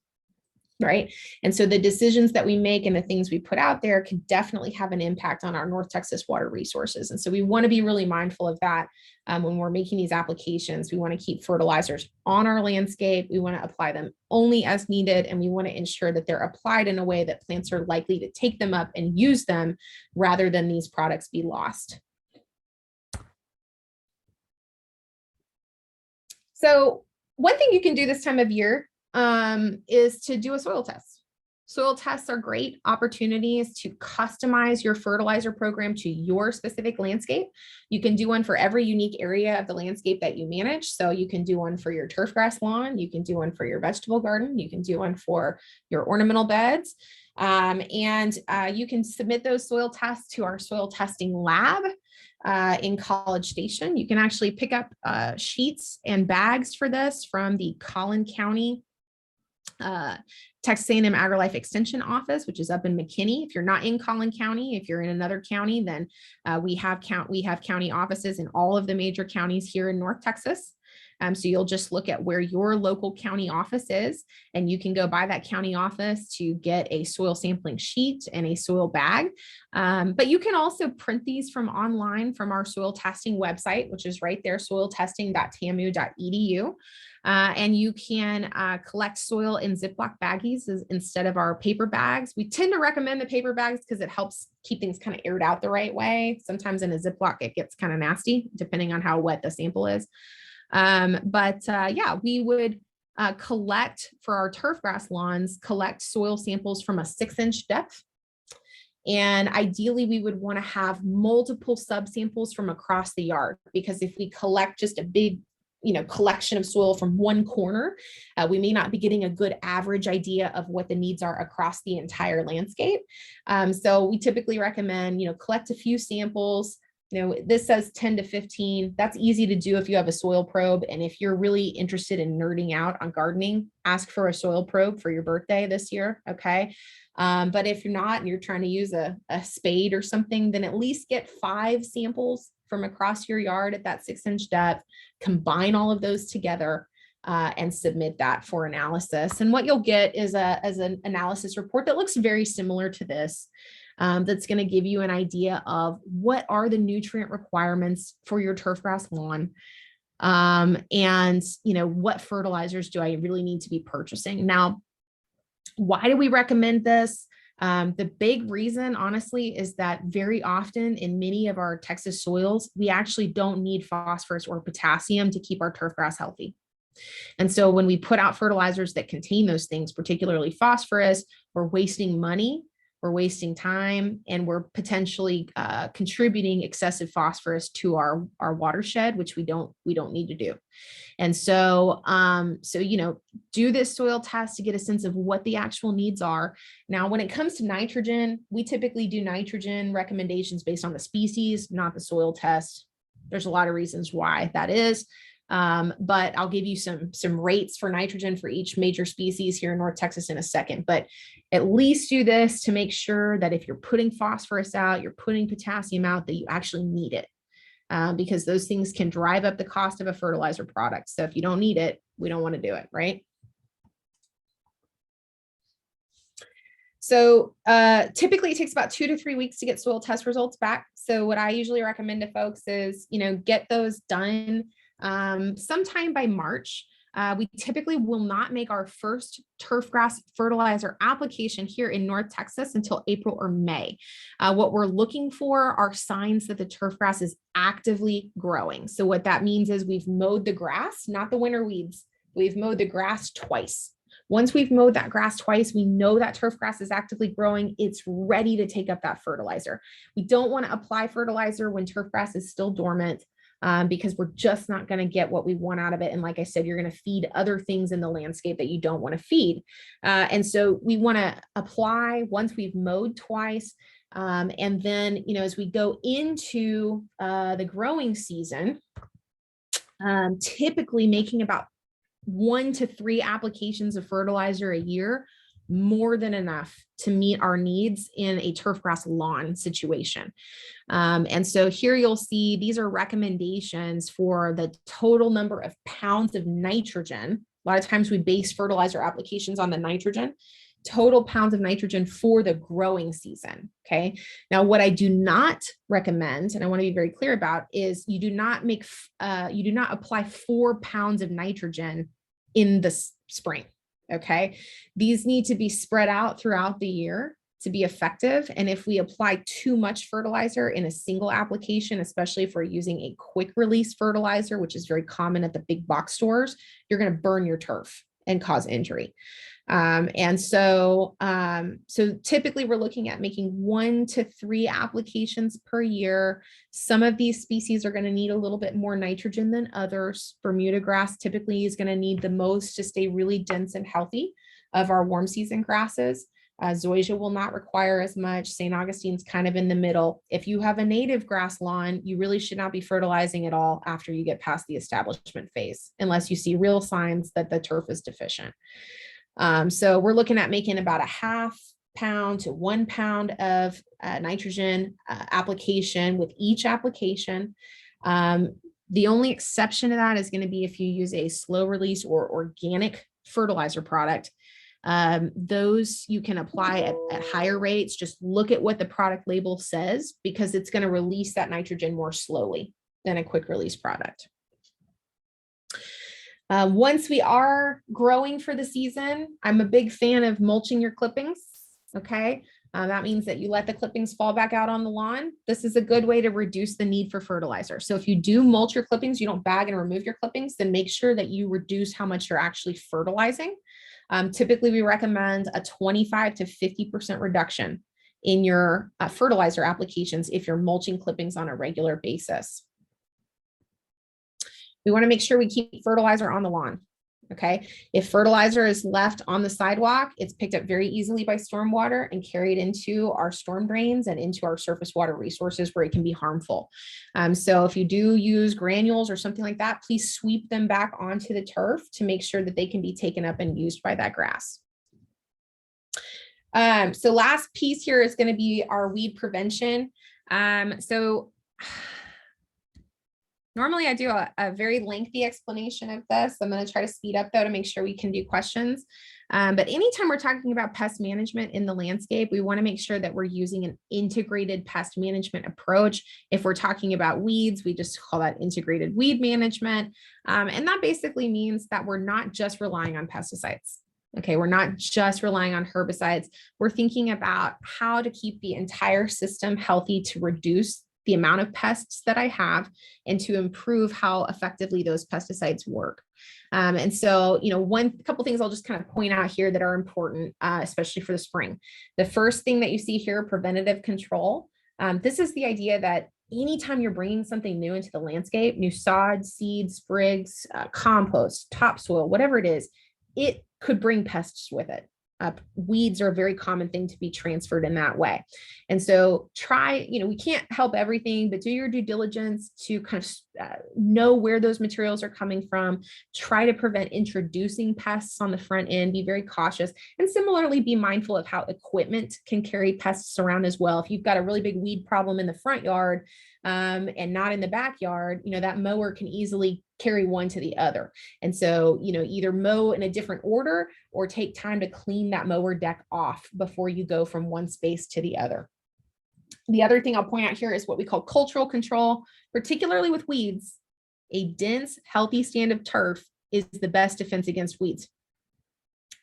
right? And so the decisions that we make and the things we put out there can definitely have an impact on our North Texas water resources. And so we want to be really mindful of that when we're making these applications. We want to keep fertilizers on our landscape. We want to apply them only as needed, and we want to ensure that they're applied in a way that plants are likely to take them up and use them rather than these products be lost. So one thing you can do this time of year is to do a soil test. Soil tests are great opportunities to customize your fertilizer program to your specific landscape. You can do one for every unique area of the landscape that you manage. So you can do one for your turf grass lawn, you can do one for your vegetable garden, you can do one for your ornamental beds. You can submit those soil tests to our soil testing lab in College Station. You can actually pick up sheets and bags for this from the Collin County Texas A&M AgriLife Extension Office, which is up in McKinney. If you're not in Collin County, if you're in another county, then we have county offices in all of the major counties here in North Texas. So you'll just look at where your local county office is, and you can go by that county office to get a soil sampling sheet and a soil bag. But you can also print these from online from our soil testing website, which is right there, soiltesting.tamu.edu. And you can collect soil in Ziploc baggies instead of our paper bags. We tend to recommend the paper bags because it helps keep things kind of aired out the right way. Sometimes in a Ziploc, it gets kind of nasty, depending on how wet the sample is. We would collect for our turf grass lawns, collect soil samples from a 6-inch depth. And ideally, we would want to have multiple subsamples from across the yard, because if we collect just a big collection of soil from one corner, we may not be getting a good average idea of what the needs are across the entire landscape. So we typically recommend, collect a few samples. This says 10 to 15. That's easy to do if you have a soil probe. And if you're really interested in nerding out on gardening, ask for a soil probe for your birthday this year. Okay. But if you're not and you're trying to use a spade or something, then at least get 5 samples from across your yard at that 6-inch depth, combine all of those together and submit that for analysis. And what you'll get is an analysis report that looks very similar to this. That's going to give you an idea of what are the nutrient requirements for your turf grass lawn. What fertilizers do I really need to be purchasing? Now, why do we recommend this? The big reason, honestly, is that very often in many of our Texas soils, we actually don't need phosphorus or potassium to keep our turf grass healthy. And so when we put out fertilizers that contain those things, particularly phosphorus, we're wasting money, we're wasting time, and we're potentially contributing excessive phosphorus to our watershed, which we don't need to do. And so, do this soil test to get a sense of what the actual needs are. Now, when it comes to nitrogen, we typically do nitrogen recommendations based on the species, not the soil test. There's a lot of reasons why that is. But I'll give you some rates for nitrogen for each major species here in North Texas in a second. But at least do this to make sure that if you're putting phosphorus out, you're putting potassium out, that you actually need it. because those things can drive up the cost of a fertilizer product. So if you don't need it, we don't want to do it, right? So typically it takes about 2 to 3 weeks to get soil test results back. So what I usually recommend to folks is, get those done sometime by March. We typically will not make our first turf grass fertilizer application here in North Texas until April or May. What we're looking for are signs that the turf grass is actively growing. So what that means is we've mowed the grass, not the winter weeds. We've mowed the grass twice. Once we've mowed that grass twice, we know that turf grass is actively growing. It's ready to take up that fertilizer. We don't want to apply fertilizer when turf grass is still dormant because we're just not going to get what we want out of it. And like I said, you're going to feed other things in the landscape that you don't want to feed. And so we want to apply once we've mowed twice. And then, as we go into the growing season, typically making about 1 to 3 applications of fertilizer a year, more than enough to meet our needs in a turf grass lawn situation. And so here you'll see these are recommendations for the total number of pounds of nitrogen. A lot of times we base fertilizer applications on the nitrogen, total pounds of nitrogen for the growing season. Okay. Now, what I do not recommend, and I want to be very clear about, is you do not apply 4 pounds of nitrogen in the spring. Okay. These need to be spread out throughout the year to be effective. And if we apply too much fertilizer in a single application, especially if we're using a quick release fertilizer, which is very common at the big box stores, you're going to burn your turf and cause injury. So typically we're looking at making 1 to 3 applications per year. Some of these species are going to need a little bit more nitrogen than others. Bermuda grass typically is going to need the most to stay really dense and healthy of our warm season grasses. Zoysia will not require as much. St. Augustine's kind of in the middle. If you have a native grass lawn, you really should not be fertilizing at all after you get past the establishment phase, unless you see real signs that the turf is deficient. So we're looking at making about a 0.5 pound to 1 pound of nitrogen application with each application. The only exception to that is going to be if you use a slow release or organic fertilizer product. Those you can apply at higher rates. Just look at what the product label says, because it's going to release that nitrogen more slowly than a quick release product. Once we are growing for the season, I'm a big fan of mulching your clippings. Okay. That means that you let the clippings fall back out on the lawn. This is a good way to reduce the need for fertilizer. So if you do mulch your clippings, you don't bag and remove your clippings, then make sure that you reduce how much you're actually fertilizing. Typically, we recommend a 25 to 50% reduction in your fertilizer applications if you're mulching clippings on a regular basis. We want to make sure we keep fertilizer on the lawn. Okay. If fertilizer is left on the sidewalk, it's picked up very easily by stormwater and carried into our storm drains and into our surface water resources where it can be harmful. So if you do use granules or something like that, please sweep them back onto the turf to make sure that they can be taken up and used by that grass. So last piece here is going to be our weed prevention. Normally I do a very lengthy explanation of this. I'm going to try to speed up though to make sure we can do questions. But anytime we're talking about pest management in the landscape, we want to make sure that we're using an integrated pest management approach. If we're talking about weeds, we just call that integrated weed management. And that basically means that we're not just relying on pesticides. Okay, we're not just relying on herbicides. We're thinking about how to keep the entire system healthy to reduce the amount of pests that I have and to improve how effectively those pesticides work. And so, couple things I'll just kind of point out here that are important, especially for the spring. The first thing that you see here, preventative control. This is the idea that anytime you're bringing something new into the landscape, new sod, seeds, sprigs, compost, topsoil, whatever it is, it could bring pests with it. weeds are a very common thing to be transferred in that way. And so try, we can't help everything, but do your due diligence to kind of know where those materials are coming from. Try to prevent introducing pests on the front end, be very cautious, and similarly be mindful of how equipment can carry pests around as well. If you've got a really big weed problem in the front yard, and not in the backyard, that mower can easily carry one to the other. And so, either mow in a different order or take time to clean that mower deck off before you go from one space to the other. The other thing I'll point out here is what we call cultural control, particularly with weeds. A dense, healthy stand of turf is the best defense against weeds.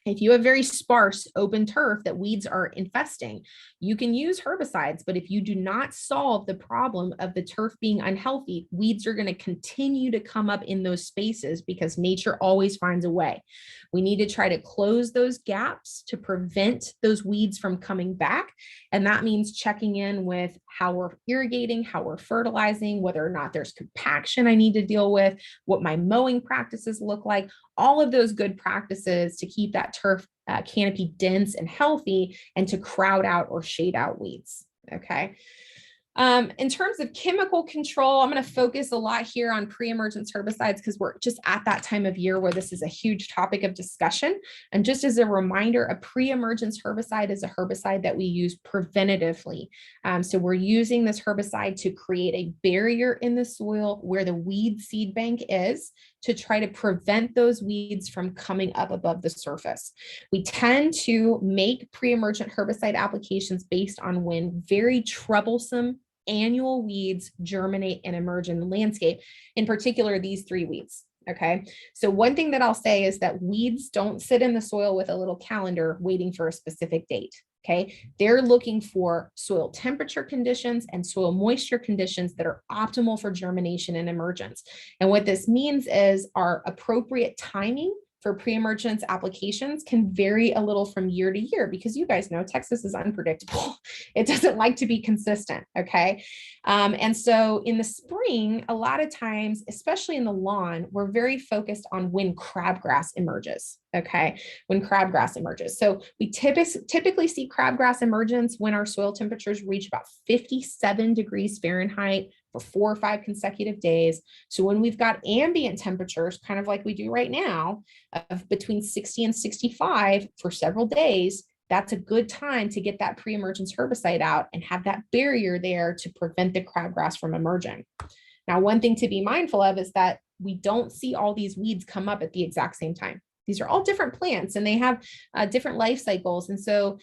If you have very sparse open turf that weeds are infesting, you can use herbicides, but if you do not solve the problem of the turf being unhealthy, weeds are going to continue to come up in those spaces because nature always finds a way. We need to try to close those gaps to prevent those weeds from coming back. And that means checking in with how we're irrigating, how we're fertilizing, whether or not there's compaction I need to deal with, what my mowing practices look like, all of those good practices to keep that turf canopy dense and healthy and to crowd out or shade out weeds. Okay. In terms of chemical control, I'm going to focus a lot here on pre-emergence herbicides because we're just at that time of year where this is a huge topic of discussion. And just as a reminder, a pre-emergence herbicide is a herbicide that we use preventatively. So we're using this herbicide to create a barrier in the soil where the weed seed bank is to try to prevent those weeds from coming up above the surface. We tend to make pre-emergent herbicide applications based on when very troublesome annual weeds germinate and emerge in the landscape, in particular, these three weeds. Okay. So one thing that I'll say is that weeds don't sit in the soil with a little calendar waiting for a specific date. Okay. They're looking for soil temperature conditions and soil moisture conditions that are optimal for germination and emergence. And what this means is our appropriate timing for pre-emergence applications can vary a little from year to year because you guys know Texas is unpredictable. It doesn't like to be consistent. Okay. And so in the spring, a lot of times, especially in the lawn, we're very focused on when crabgrass emerges. Okay. When crabgrass emerges. So we typically see crabgrass emergence when our soil temperatures reach about 57 degrees Fahrenheit for 4 or 5 consecutive days. So when we've got ambient temperatures, kind of like we do right now, of between 60 and 65 for several days, that's a good time to get that pre-emergence herbicide out and have that barrier there to prevent the crabgrass from emerging. Now, one thing to be mindful of is that we don't see all these weeds come up at the exact same time. These are all different plants and they have different life cycles. And so,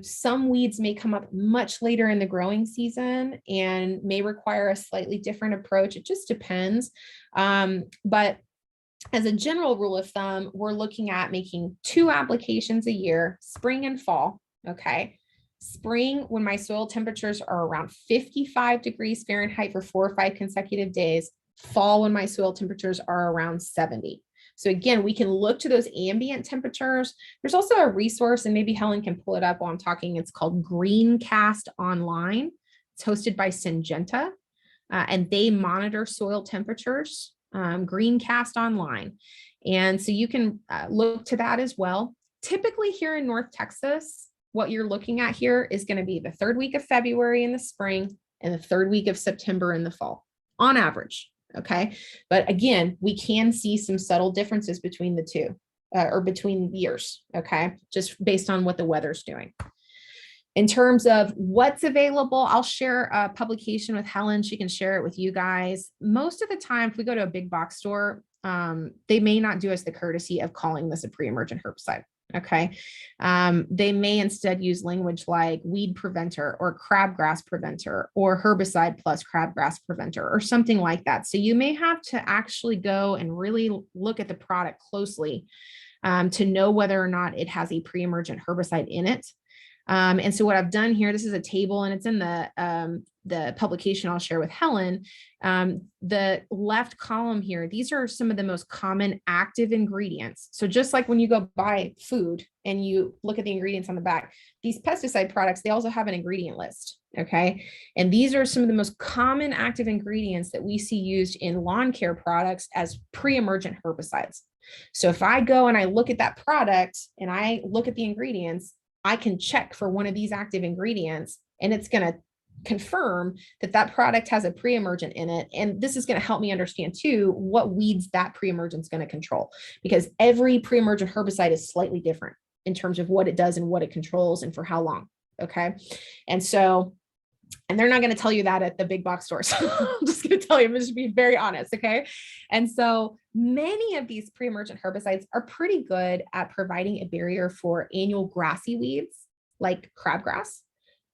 some weeds may come up much later in the growing season and may require a slightly different approach. It just depends. But as a general rule of thumb, we're looking at making 2 applications a year, spring and fall. Okay. Spring, when my soil temperatures are around 55 degrees Fahrenheit for 4 or 5 consecutive days. Fall, when my soil temperatures are around 70. So again, we can look to those ambient temperatures. There's also a resource, and maybe Helen can pull it up while I'm talking. It's called Greencast Online. It's hosted by Syngenta, and they monitor soil temperatures, Greencast Online. And so you can look to that as well. Typically here in North Texas, what you're looking at here is going to be the 3rd week of February in the spring and the 3rd week of September in the fall, on average. Okay. But again, we can see some subtle differences between the two or between years. Okay. Just based on what the weather's doing. In terms of what's available, I'll share a publication with Helen. She can share it with you guys. Most of the time, if we go to a big box store, they may not do us the courtesy of calling this a pre-emergent herbicide. Okay. They may instead use language like weed preventer or crabgrass preventer or herbicide plus crabgrass preventer or something like that. So you may have to actually go and really look at the product closely to know whether or not it has a pre-emergent herbicide in it. And so what I've done here, this is a table and it's in the the publication I'll share with Helen, the left column here, these are some of the most common active ingredients. So just like when you go buy food and you look at the ingredients on the back, these pesticide products, they also have an ingredient list. Okay. And these are some of the most common active ingredients that we see used in lawn care products as pre-emergent herbicides. So if I go and I look at that product and I look at the ingredients, I can check for one of these active ingredients, and it's going to confirm that that product has a pre-emergent in it. And this is going to help me understand too, what weeds that pre-emergent is going to control, because every pre-emergent herbicide is slightly different in terms of what it does and what it controls and for how long. Okay. And so, and they're not going to tell you that at the big box stores. I'm just going to tell you, I'm just being very honest. Okay. And so many of these pre-emergent herbicides are pretty good at providing a barrier for annual grassy weeds like crabgrass.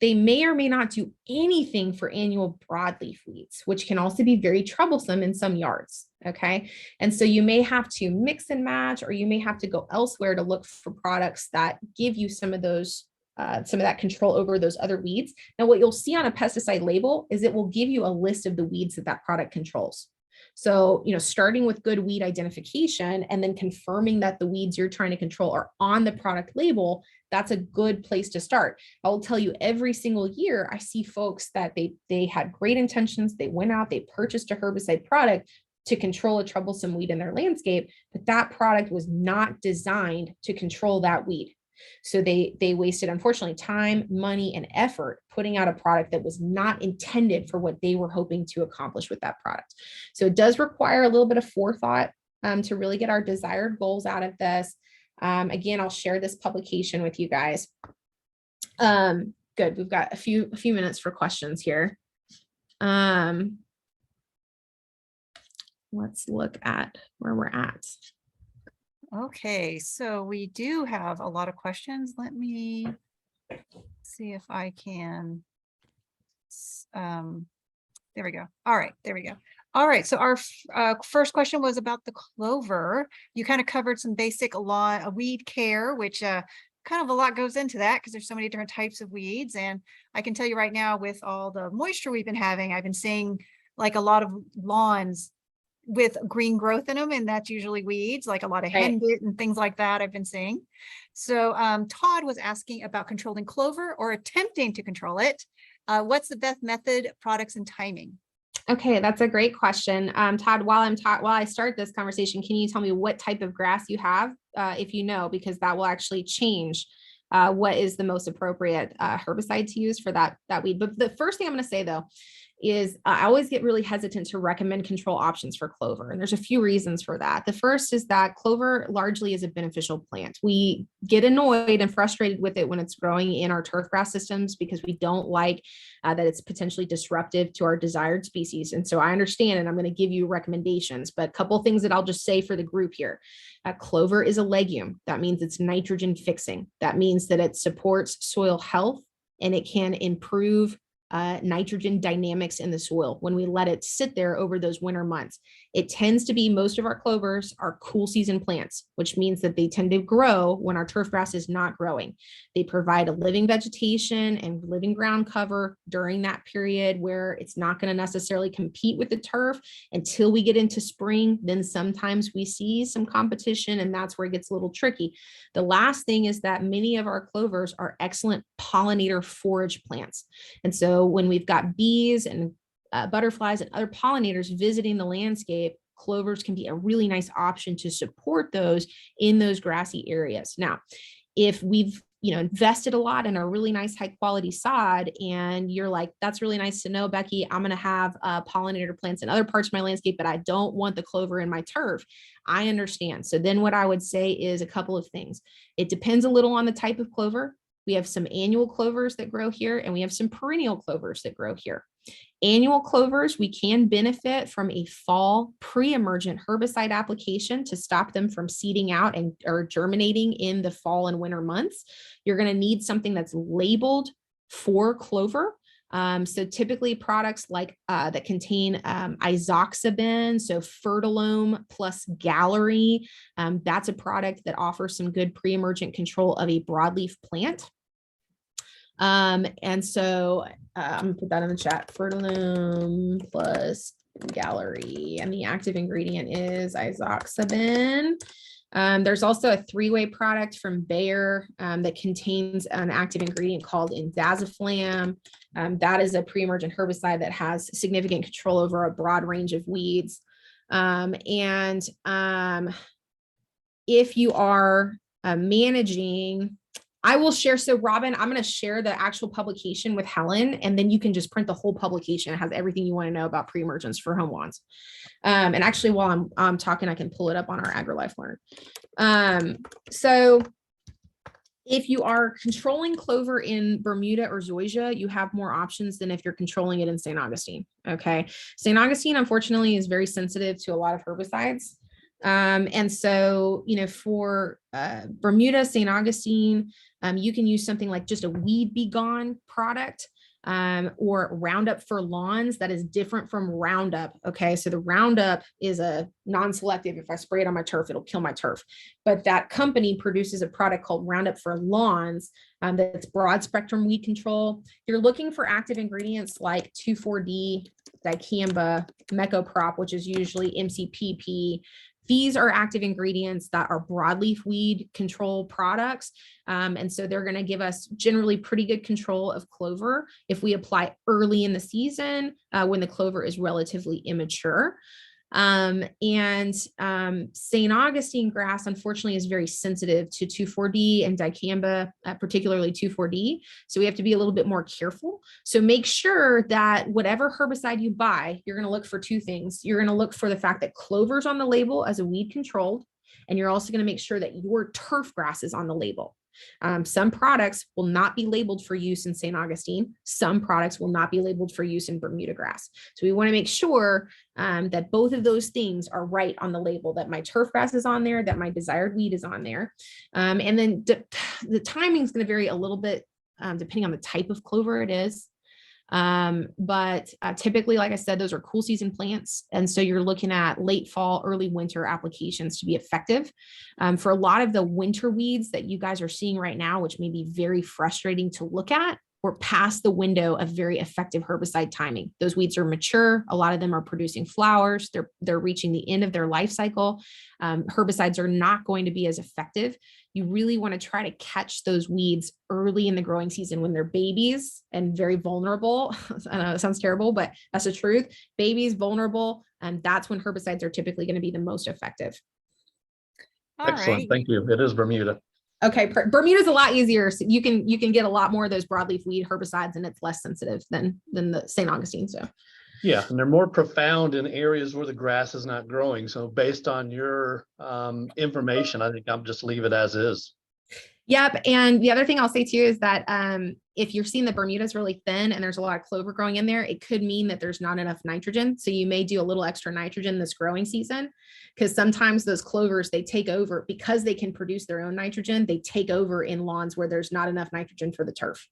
They may or may not do anything for annual broadleaf weeds, which can also be very troublesome in some yards. Okay. And so you may have to mix and match, or you may have to go elsewhere to look for products that give you some of that control over those other weeds. Now, what you'll see on a pesticide label is it will give you a list of the weeds that product controls. So, starting with good weed identification and then confirming that the weeds you're trying to control are on the product label, that's a good place to start. I will tell you, every single year, I see folks that they had great intentions. They went out, they purchased a herbicide product to control a troublesome weed in their landscape, but that product was not designed to control that weed. So they wasted, unfortunately, time, money, and effort putting out a product that was not intended for what they were hoping to accomplish with that product. So it does require a little bit of forethought to really get our desired goals out of this. Again, I'll share this publication with you guys. Good. We've got a few minutes for questions here. Let's look at where we're at. Okay, so we do have a lot of questions. Let me see if I can. There we go. All right, there we go. All right, so our first question was about the clover. You kind of covered some basic weed care, which kind of a lot goes into that because there's so many different types of weeds. And I can tell you right now, with all the moisture we've been having, I've been seeing like a lot of lawns with green growth in them, and that's usually weeds, like a lot of henbit and things like that I've been seeing. So Todd was asking about controlling clover or attempting to control it. What's the best method, products, and timing? Okay, that's a great question. Todd, while I start this conversation, can you tell me what type of grass you have, if you know, because that will actually change what is the most appropriate herbicide to use for that weed. But the first thing I'm going to say, though, is I always get really hesitant to recommend control options for clover. And there's a few reasons for that. The first is that clover largely is a beneficial plant. We get annoyed and frustrated with it when it's growing in our turf grass systems because we don't like that it's potentially disruptive to our desired species. And so I understand, and I'm going to give you recommendations, but a couple things that I'll just say for the group here. Clover is a legume. That means it's nitrogen fixing. That means that it supports soil health and it can improve nitrogen dynamics in the soil when we let it sit there over those winter months. It tends to be, most of our clovers are cool season plants, which means that they tend to grow when our turf grass is not growing. They provide a living vegetation and living ground cover during that period where it's not going to necessarily compete with the turf until we get into spring. Then sometimes we see some competition, and that's where it gets a little tricky. The last thing is that many of our clovers are excellent pollinator forage plants. And so when we've got bees and butterflies and other pollinators visiting the landscape, clovers can be a really nice option to support those in those grassy areas. Now, if we've invested a lot in a really nice high quality sod, and you're like, that's really nice to know, Becky, I'm going to have pollinator plants in other parts of my landscape, but I don't want the clover in my turf. I understand. So then what I would say is a couple of things. It depends a little on the type of clover. We have some annual clovers that grow here, and we have some perennial clovers that grow here. Annual clovers, we can benefit from a fall pre-emergent herbicide application to stop them from seeding out or germinating in the fall and winter months. You're going to need something that's labeled for clover. So typically products like that contain isoxaben, so Fertilome plus Gallery, that's a product that offers some good pre-emergent control of a broadleaf plant. And so I'm gonna put that in the chat. Fertilum plus Gallery, and the active ingredient is isoxaben. There's also a three-way product from Bayer that contains an active ingredient called indaziflam. That is a pre-emergent herbicide that has significant control over a broad range of weeds. If you are managing, I will share. So Robin, I'm going to share the actual publication with Helen, and then you can just print the whole publication. It has everything you want to know about pre-emergence for home lawns. And actually, while I'm talking, I can pull it up on our AgriLife Learn. So if you are controlling clover in Bermuda or Zoysia, you have more options than if you're controlling it in St. Augustine. Okay. St. Augustine, unfortunately, is very sensitive to a lot of herbicides. And so, for Bermuda, St. Augustine, you can use something like just a Weed Be Gone product, or Roundup for Lawns that is different from Roundup. Okay, so the Roundup is a non-selective. If I spray it on my turf, it'll kill my turf. But that company produces a product called Roundup for Lawns that's broad spectrum weed control. You're looking for active ingredients like 2,4-D, dicamba, mecoprop, which is usually MCPP. These are active ingredients that are broadleaf weed control products. And so they're going to give us generally pretty good control of clover if we apply early in the season when the clover is relatively immature. St. Augustine grass, unfortunately, is very sensitive to 2,4-D and dicamba, particularly 2,4-D. So we have to be a little bit more careful. So make sure that whatever herbicide you buy, you're going to look for two things. You're going to look for the fact that clover's on the label as a weed controlled, and you're also going to make sure that your turf grass is on the label. Some products will not be labeled for use in St. Augustine. Some products will not be labeled for use in Bermuda grass. So we want to make sure that both of those things are right on the label, that my turf grass is on there, that my desired weed is on there. And then the timing is going to vary a little bit depending on the type of clover it is. But typically, like I said, those are cool season plants. And so you're looking at late fall, early winter applications to be effective. For a lot of the winter weeds that you guys are seeing right now, which may be very frustrating to look at, we're past the window of very effective herbicide timing. Those weeds are mature. A lot of them are producing flowers. They're reaching the end of their life cycle. Herbicides are not going to be as effective. You really want to try to catch those weeds early in the growing season when they're babies and very vulnerable. I know it sounds terrible, but that's the truth. Babies, vulnerable, and that's when herbicides are typically going to be the most effective. Excellent. Thank you. It is Bermuda. Okay, Bermuda's a lot easier. So you can get a lot more of those broadleaf weed herbicides, and it's less sensitive than the St. Augustine. So yeah, and they're more profound in areas where the grass is not growing. So based on your information, I think I'll just leave it as is. Yep. And the other thing I'll say too is that if you're seeing the Bermuda is really thin and there's a lot of clover growing in there, it could mean that there's not enough nitrogen. So you may do a little extra nitrogen this growing season, because sometimes those clovers, they take over because they can produce their own nitrogen. They take over in lawns where there's not enough nitrogen for the turf.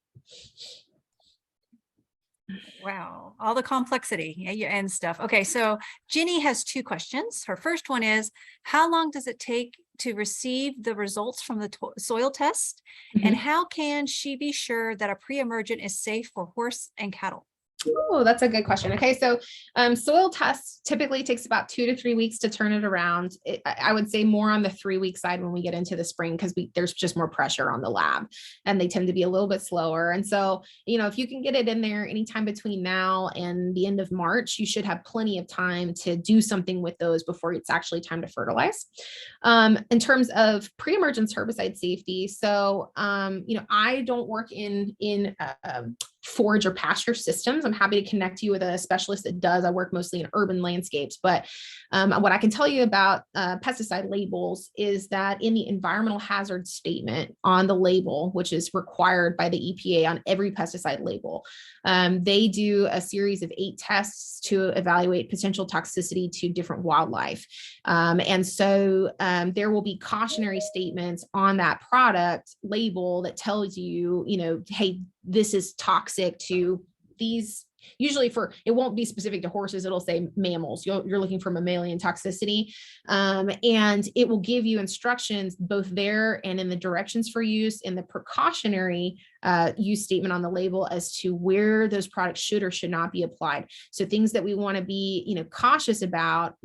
Wow, all the complexity and stuff. Okay, so Ginny has two questions. Her first one is, how long does it take to receive the results from the soil test? Mm-hmm. And how can she be sure that a pre-emergent is safe for horse and cattle? Oh, that's a good question. Okay, so soil tests typically takes about 2 to 3 weeks to turn it around. I would say more on the 3-week side when we get into the spring, because there's just more pressure on the lab and they tend to be a little bit slower. And so, if you can get it in there anytime between now and the end of March, you should have plenty of time to do something with those before it's actually time to fertilize. In terms of pre-emergence herbicide safety, so I don't work in forage or pasture systems. I'm happy to connect you with a specialist that does. I work mostly in urban landscapes, but what I can tell you about pesticide labels is that in the environmental hazard statement on the label, which is required by the EPA on every pesticide label, they do a series of 8 tests to evaluate potential toxicity to different wildlife. And so there will be cautionary statements on that product label that tells you, hey, this is toxic to these Usually it won't be specific to horses. It'll say mammals. You're looking for mammalian toxicity. And it will give you instructions both there and in the directions for use in the precautionary use statement on the label as to where those products should or should not be applied. So things that we want to be, cautious about,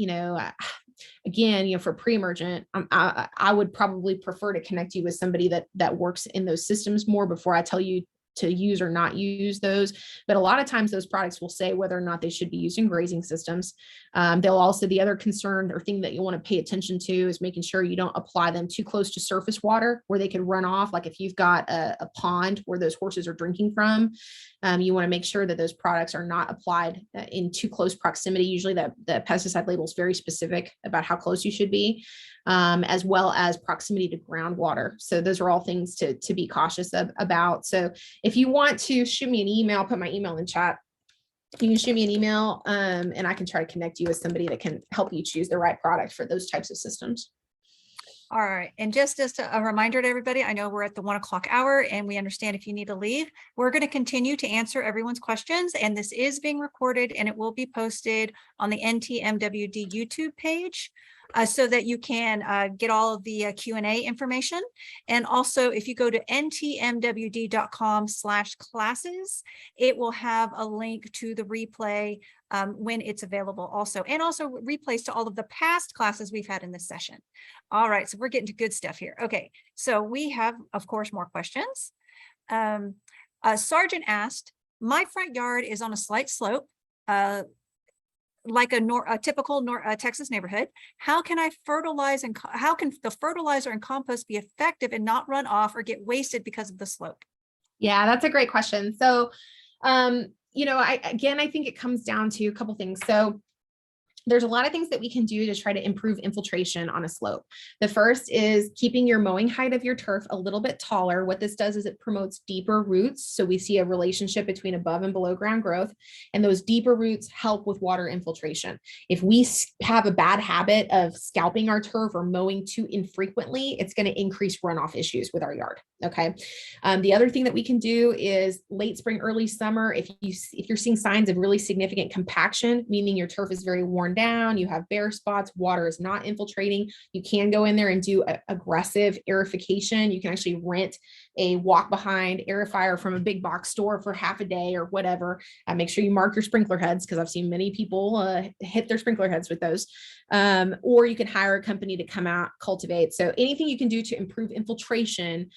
again, for pre-emergent, I would probably prefer to connect you with somebody that works in those systems more before I tell you to use or not use those. But a lot of times those products will say whether or not they should be used in grazing systems. They'll also, the other concern or thing that you want to pay attention to is making sure you don't apply them too close to surface water where they could run off. Like if you've got a pond where those horses are drinking from, you want to make sure that those products are not applied in too close proximity. Usually the pesticide label is very specific about how close you should be, as well as proximity to groundwater. So those are all things to be cautious about. So if you want to shoot me an email, put my email in chat. You can shoot me an email and I can try to connect you with somebody that can help you choose the right product for those types of systems. All right. And just as a reminder to everybody, I know we're at the 1 o'clock hour and we understand if you need to leave, we're going to continue to answer everyone's questions. And this is being recorded and it will be posted on the NTMWD YouTube page. So that you can get all of the Q&A information. And also, if you go to ntmwd.com/classes, it will have a link to the replay when it's available also. And also replays to all of the past classes we've had in this session. All right, so we're getting to good stuff here. Okay, so we have, of course, more questions. Sergeant asked, my front yard is on a slight slope. Like a typical Texas neighborhood, how can I fertilize and how can the fertilizer and compost be effective and not run off or get wasted because of the slope? Yeah, that's a great question. So, I think it comes down to a couple things. So there's a lot of things that we can do to try to improve infiltration on a slope. The first is keeping your mowing height of your turf a little bit taller. What this does is it promotes deeper roots. So we see a relationship between above and below ground growth, and those deeper roots help with water infiltration. If we have a bad habit of scalping our turf or mowing too infrequently, it's going to increase runoff issues with our yard. Okay. The other thing that we can do is late spring, early summer. If you're seeing signs of really significant compaction, meaning your turf is very worn down, you have bare spots, water is not infiltrating, you can go in there and do aggressive aerification. You can actually rent a walk behind aerifier from a big box store for half a day or whatever. Make sure you mark your sprinkler heads because I've seen many people hit their sprinkler heads with those. Or you can hire a company to come out, cultivate. So anything you can do to improve infiltration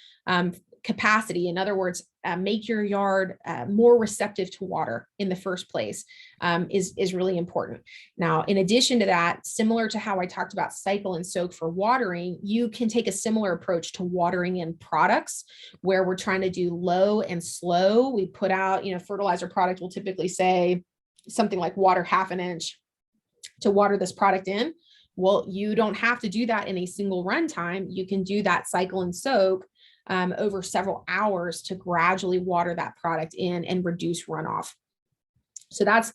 capacity, in other words, make your yard more receptive to water in the first place, is really important. Now, in addition to that, similar to how I talked about cycle and soak for watering, you can take a similar approach to watering in products where we're trying to do low and slow. We put out, fertilizer product will typically say something like water half an inch to water this product in. Well, you don't have to do that in a single run time. You can do that cycle and soak over several hours to gradually water that product in and reduce runoff. So that's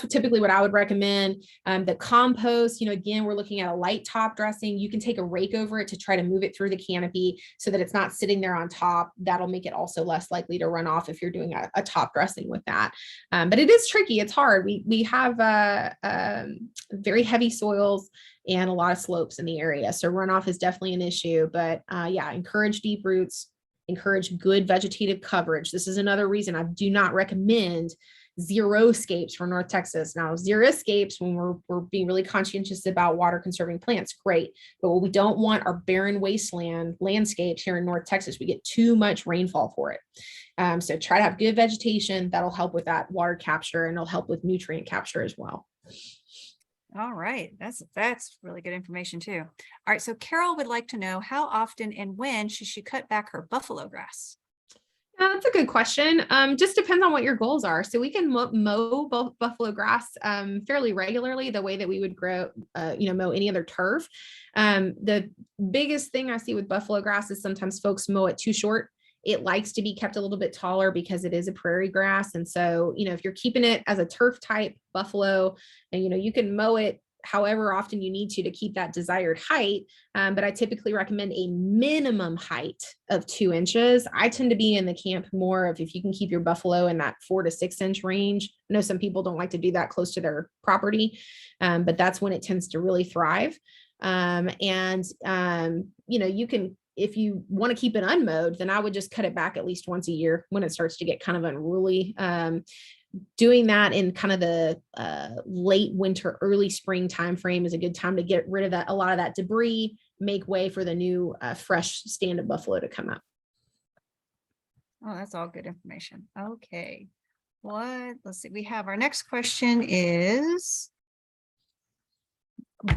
typically what I would recommend. The compost, again, we're looking at a light top dressing. You can take a rake over it to try to move it through the canopy so that it's not sitting there on top. That'll make it also less likely to run off if you're doing a top dressing with that. But it is tricky. It's hard. We have very heavy soils and a lot of slopes in the area. So runoff is definitely an issue, but encourage deep roots, encourage good vegetative coverage. This is another reason I do not recommend xeriscapes for North Texas. Now, xeriscapes, when we're being really conscientious about water conserving plants, great. But what we don't want are barren wasteland landscapes here in North Texas. We get too much rainfall for it. So try to have good vegetation. That'll help with that water capture and it'll help with nutrient capture as well. All right. That's really good information too. All right. So Carol would like to know how often and when should she cut back her buffalo grass? That's a good question. Just depends on what your goals are. So we can mow buffalo grass fairly regularly, the way that we would mow any other turf. The biggest thing I see with buffalo grass is sometimes folks mow it too short. It likes to be kept a little bit taller because it is a prairie grass. And so, if you're keeping it as a turf type buffalo, and you can mow it however often you need to keep that desired height. But I typically recommend a minimum height of 2 inches. I tend to be in the camp more of if you can keep your buffalo in that 4 to 6 inch range. I know some people don't like to do that close to their property, but that's when it tends to really thrive. You can, if you want to keep it unmowed, then I would just cut it back at least once a year when it starts to get kind of unruly. Doing that in kind of the late winter, early spring timeframe is a good time to get rid of that, a lot of that debris, make way for the new fresh stand of buffalo to come up. Oh, that's all good information. Okay. Let's see. We have our next question is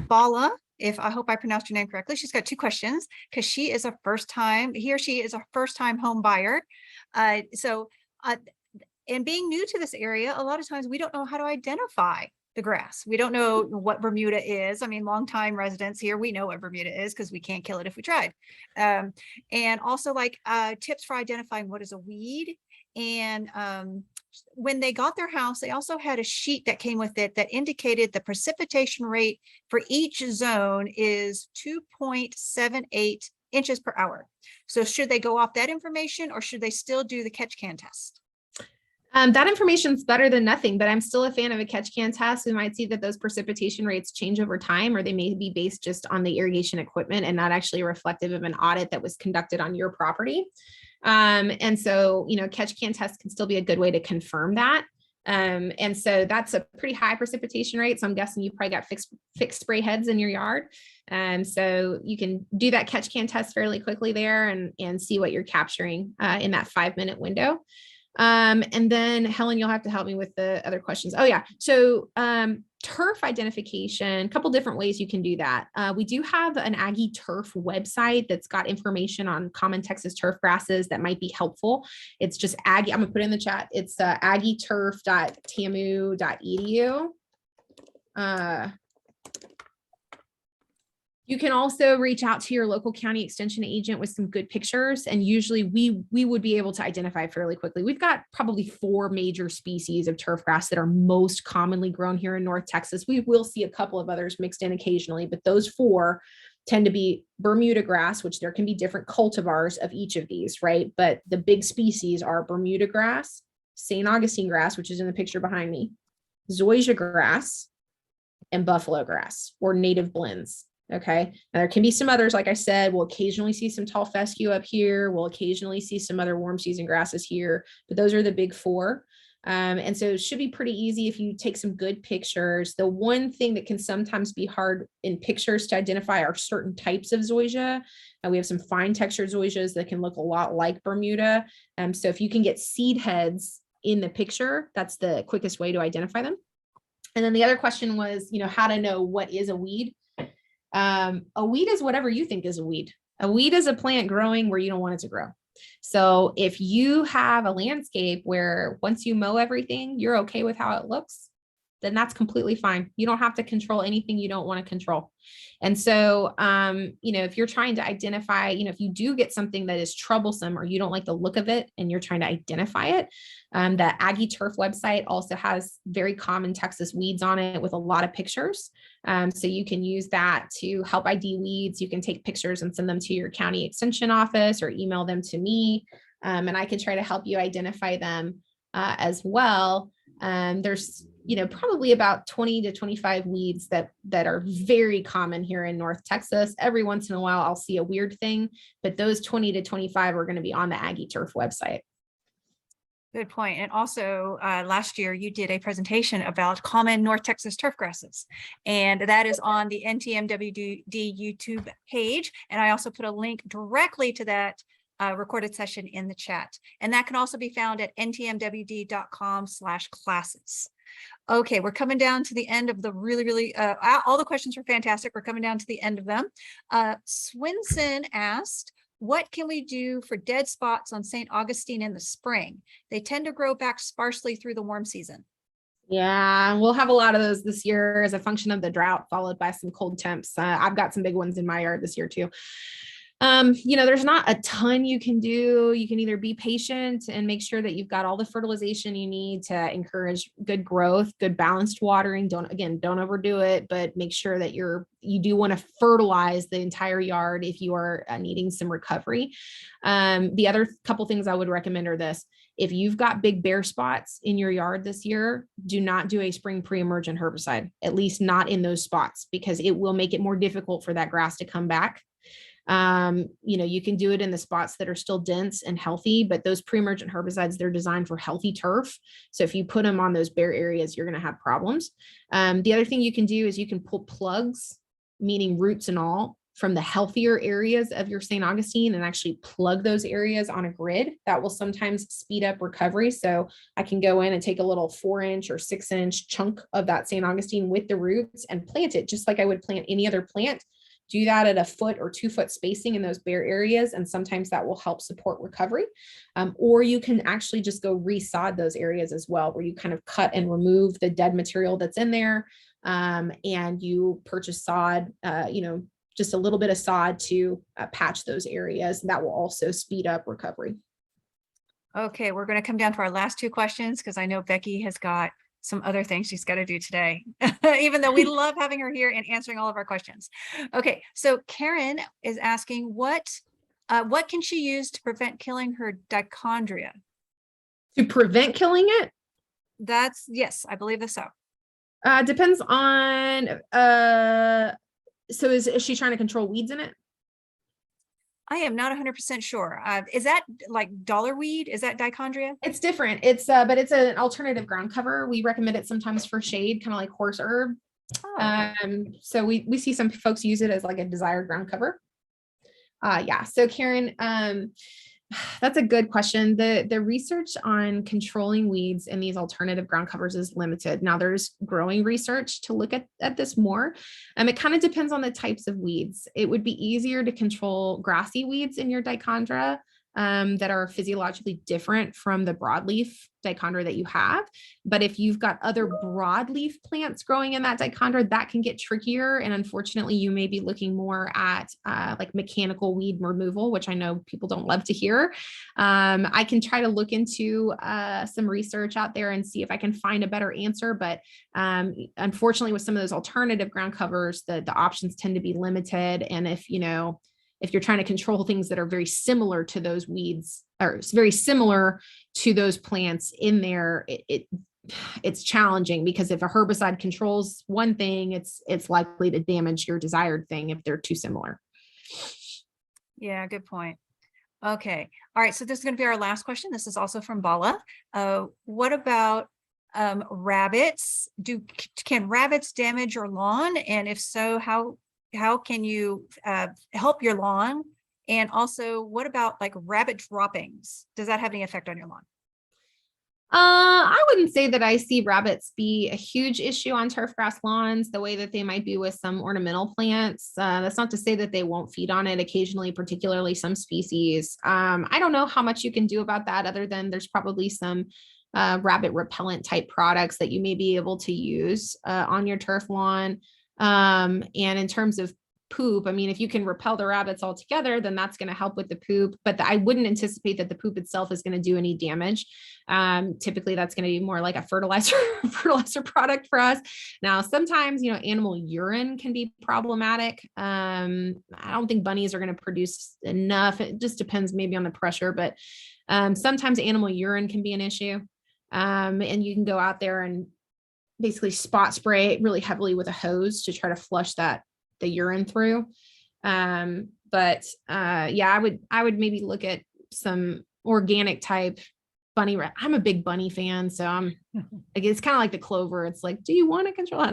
Bala. I hope I pronounced your name correctly. She's got 2 questions because he or she is a first time home buyer. And being new to this area, a lot of times we don't know how to identify the grass. We don't know what Bermuda is. I mean, longtime residents here, we know what Bermuda is because we can't kill it if we tried. And also tips for identifying what is a weed. And when they got their house, they also had a sheet that came with it that indicated the precipitation rate for each zone is 2.78 inches per hour. So should they go off that information or should they still do the catch can test? That information is better than nothing, but I'm still a fan of a catch can test. We might see that those precipitation rates change over time, or they may be based just on the irrigation equipment and not actually reflective of an audit that was conducted on your property. And so, catch can test can still be a good way to confirm that. And so that's a pretty high precipitation rate. So I'm guessing you probably got fixed spray heads in your yard. So you can do that catch can test fairly quickly there and see what you're capturing in that 5-minute window. And then Helen, you'll have to help me with the other questions. Oh yeah. So, turf identification, a couple different ways you can do that. We do have an Aggie turf website that's got information on common Texas turf grasses that might be helpful. It's just Aggie. I'm gonna put it in the chat. It's aggieturf.tamu.edu. You can also reach out to your local county extension agent with some good pictures. And usually we would be able to identify fairly quickly. We've got probably 4 major species of turf grass that are most commonly grown here in North Texas. We will see a couple of others mixed in occasionally, but those 4 tend to be Bermuda grass, which there can be different cultivars of each of these, right? But the big species are Bermuda grass, St. Augustine grass, which is in the picture behind me, zoysia grass, and buffalo grass or native blends. Okay. Now there can be some others, like I said, we'll occasionally see some tall fescue up here. We'll occasionally see some other warm season grasses here, but those are the big 4. And so it should be pretty easy if you take some good pictures. The one thing that can sometimes be hard in pictures to identify are certain types of zoysia. We have some fine textured zoysias that can look a lot like Bermuda. So if you can get seed heads in the picture, that's the quickest way to identify them. And then the other question was, how to know what is a weed. A weed is whatever you think is a weed. A weed is a plant growing where you don't want it to grow. So if you have a landscape where once you mow everything, you're okay with how it looks, then that's completely fine. You don't have to control anything you don't want to control. And so, if you're trying to identify, if you do get something that is troublesome or you don't like the look of it and you're trying to identify it, the Aggie Turf website also has very common Texas weeds on it with a lot of pictures. So you can use that to help ID weeds. You can take pictures and send them to your county extension office or email them to me. And I can try to help you identify them as well. There's, probably about 20 to 25 weeds that are very common here in North Texas. Every once in a while, I'll see a weird thing, but those 20 to 25 are going to be on the Aggie Turf website. Good point. And also last year you did a presentation about common North Texas turf grasses, and that is on the NTMWD YouTube page. And I also put a link directly to that recorded session in the chat. And that can also be found at ntmwd.com/classes. Okay, we're coming down to the end of the really, all the questions were fantastic. We're coming down to the end of them. Swinson asked, what can we do for dead spots on St. Augustine in the spring? They tend to grow back sparsely through the warm season. Yeah, we'll have a lot of those this year as a function of the drought followed by some cold temps. I've got some big ones in my yard this year too. There's not a ton you can do. You can either be patient and make sure that you've got all the fertilization you need to encourage good growth, good balanced watering. Don't overdo it, but make sure that you do want to fertilize the entire yard if you are needing some recovery. The other couple things I would recommend are this. If you've got big bare spots in your yard this year, do not do a spring pre-emergent herbicide, at least not in those spots, because it will make it more difficult for that grass to come back. You can do it in the spots that are still dense and healthy, but those pre-emergent herbicides, they're designed for healthy turf. So if you put them on those bare areas, you're going to have problems. The other thing you can do is you can pull plugs, meaning roots and all, from the healthier areas of your St. Augustine and actually plug those areas on a grid. That will sometimes speed up recovery. So I can go in and take a little 4-inch or 6-inch chunk of that St. Augustine with the roots and plant it just like I would plant any other plant. Do that at a 1 or 2 foot spacing in those bare areas. And sometimes that will help support recovery. Or you can actually just go resod those areas as well, where you kind of cut and remove the dead material that's in there. And you purchase sod, just a little bit of sod to patch those areas. That will also speed up recovery. Okay, we're going to come down to our last 2 questions because I know Becky has got some other things she's got to do today, even though we love having her here and answering all of our questions. Okay, so Karen is asking what can she use to prevent killing her dichondria? To prevent killing it? Yes, I believe that's so. Depends on, so is she trying to control weeds in it? I am not 100% sure. Is that like dollar weed? Is that dichondria? It's different. But it's an alternative ground cover. We recommend it sometimes for shade, kind of like horse herb. Oh, okay. So we see some folks use it as like a desired ground cover. So Karen, that's a good question. The research on controlling weeds in these alternative ground covers is limited. Now there's growing research to look at this more. It kind of depends on the types of weeds. It would be easier to control grassy weeds in your dichondra that are physiologically different from the broadleaf dichondra that you have. But if you've got other broadleaf plants growing in that dichondra, that can get trickier. And unfortunately, you may be looking more at like mechanical weed removal, which I know people don't love to hear. I can try to look into some research out there and see if I can find a better answer. But unfortunately, with some of those alternative ground covers, the options tend to be limited. And if you're trying to control things that are very similar to those weeds or very similar to those plants in there, it's challenging because if a herbicide controls one thing, it's likely to damage your desired thing if they're too similar. Yeah, good point. Okay. All right. So this is going to be our last question. This is also from Bala. What about rabbits? Can rabbits damage your lawn? And if so, how can you help your lawn? And also, what about like rabbit droppings? Does that have any effect on your lawn? I wouldn't say that I see rabbits be a huge issue on turfgrass lawns the way that they might be with some ornamental plants. That's not to say that they won't feed on it occasionally, particularly some species. I don't know how much you can do about that other than there's probably some rabbit repellent type products that you may be able to use on your turf lawn. And in terms of poop, I mean, if you can repel the rabbits altogether, then that's going to help with the poop, but I wouldn't anticipate that the poop itself is going to do any damage. Typically that's going to be more like a fertilizer product for us. Now, sometimes, animal urine can be problematic. I don't think bunnies are going to produce enough. It just depends maybe on the pressure, but sometimes animal urine can be an issue. And you can go out there and basically spot spray it really heavily with a hose to try to flush the urine through. I would maybe look at some organic type bunny. I'm a big bunny fan. So I'm like, it's kind of like the clover. It's like, do you want to control it?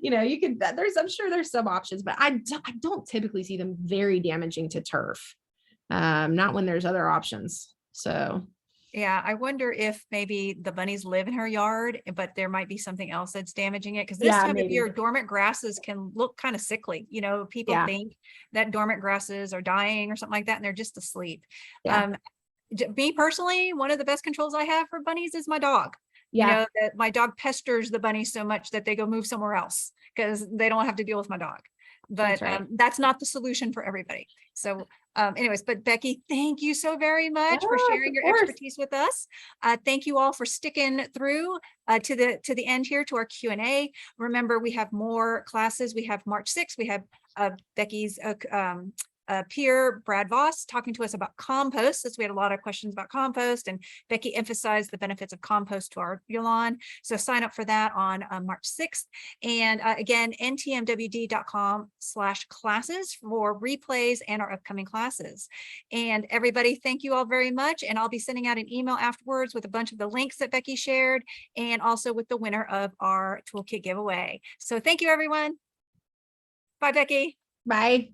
You can, I'm sure there's some options, but I don't typically see them very damaging to turf. Not when there's other options. So yeah, I wonder if maybe the bunnies live in her yard, but there might be something else that's damaging it. Because this time of year, dormant grasses can look kind of sickly. People think that dormant grasses are dying or something like that, and they're just asleep. Yeah. Me personally, one of the best controls I have for bunnies is my dog. Yeah. That my dog pesters the bunnies so much that they go move somewhere else because they don't have to deal with my dog. but That's right. that's not the solution for everybody. So anyways, but Becky, thank you so very much for Yes, sharing of your course. expertise with us. Thank you all for sticking through to the end here to our Q&A. Remember, we have more classes. We have March 6th. We have Becky's peer, Brad Voss, talking to us about compost, since we had a lot of questions about compost, and Becky emphasized the benefits of compost to our lawn. So sign up for that on March 6th. And again, ntmwd.com/classes for replays and our upcoming classes. And everybody, thank you all very much. And I'll be sending out an email afterwards with a bunch of the links that Becky shared, and also with the winner of our toolkit giveaway. So thank you, everyone. Bye, Becky. Bye.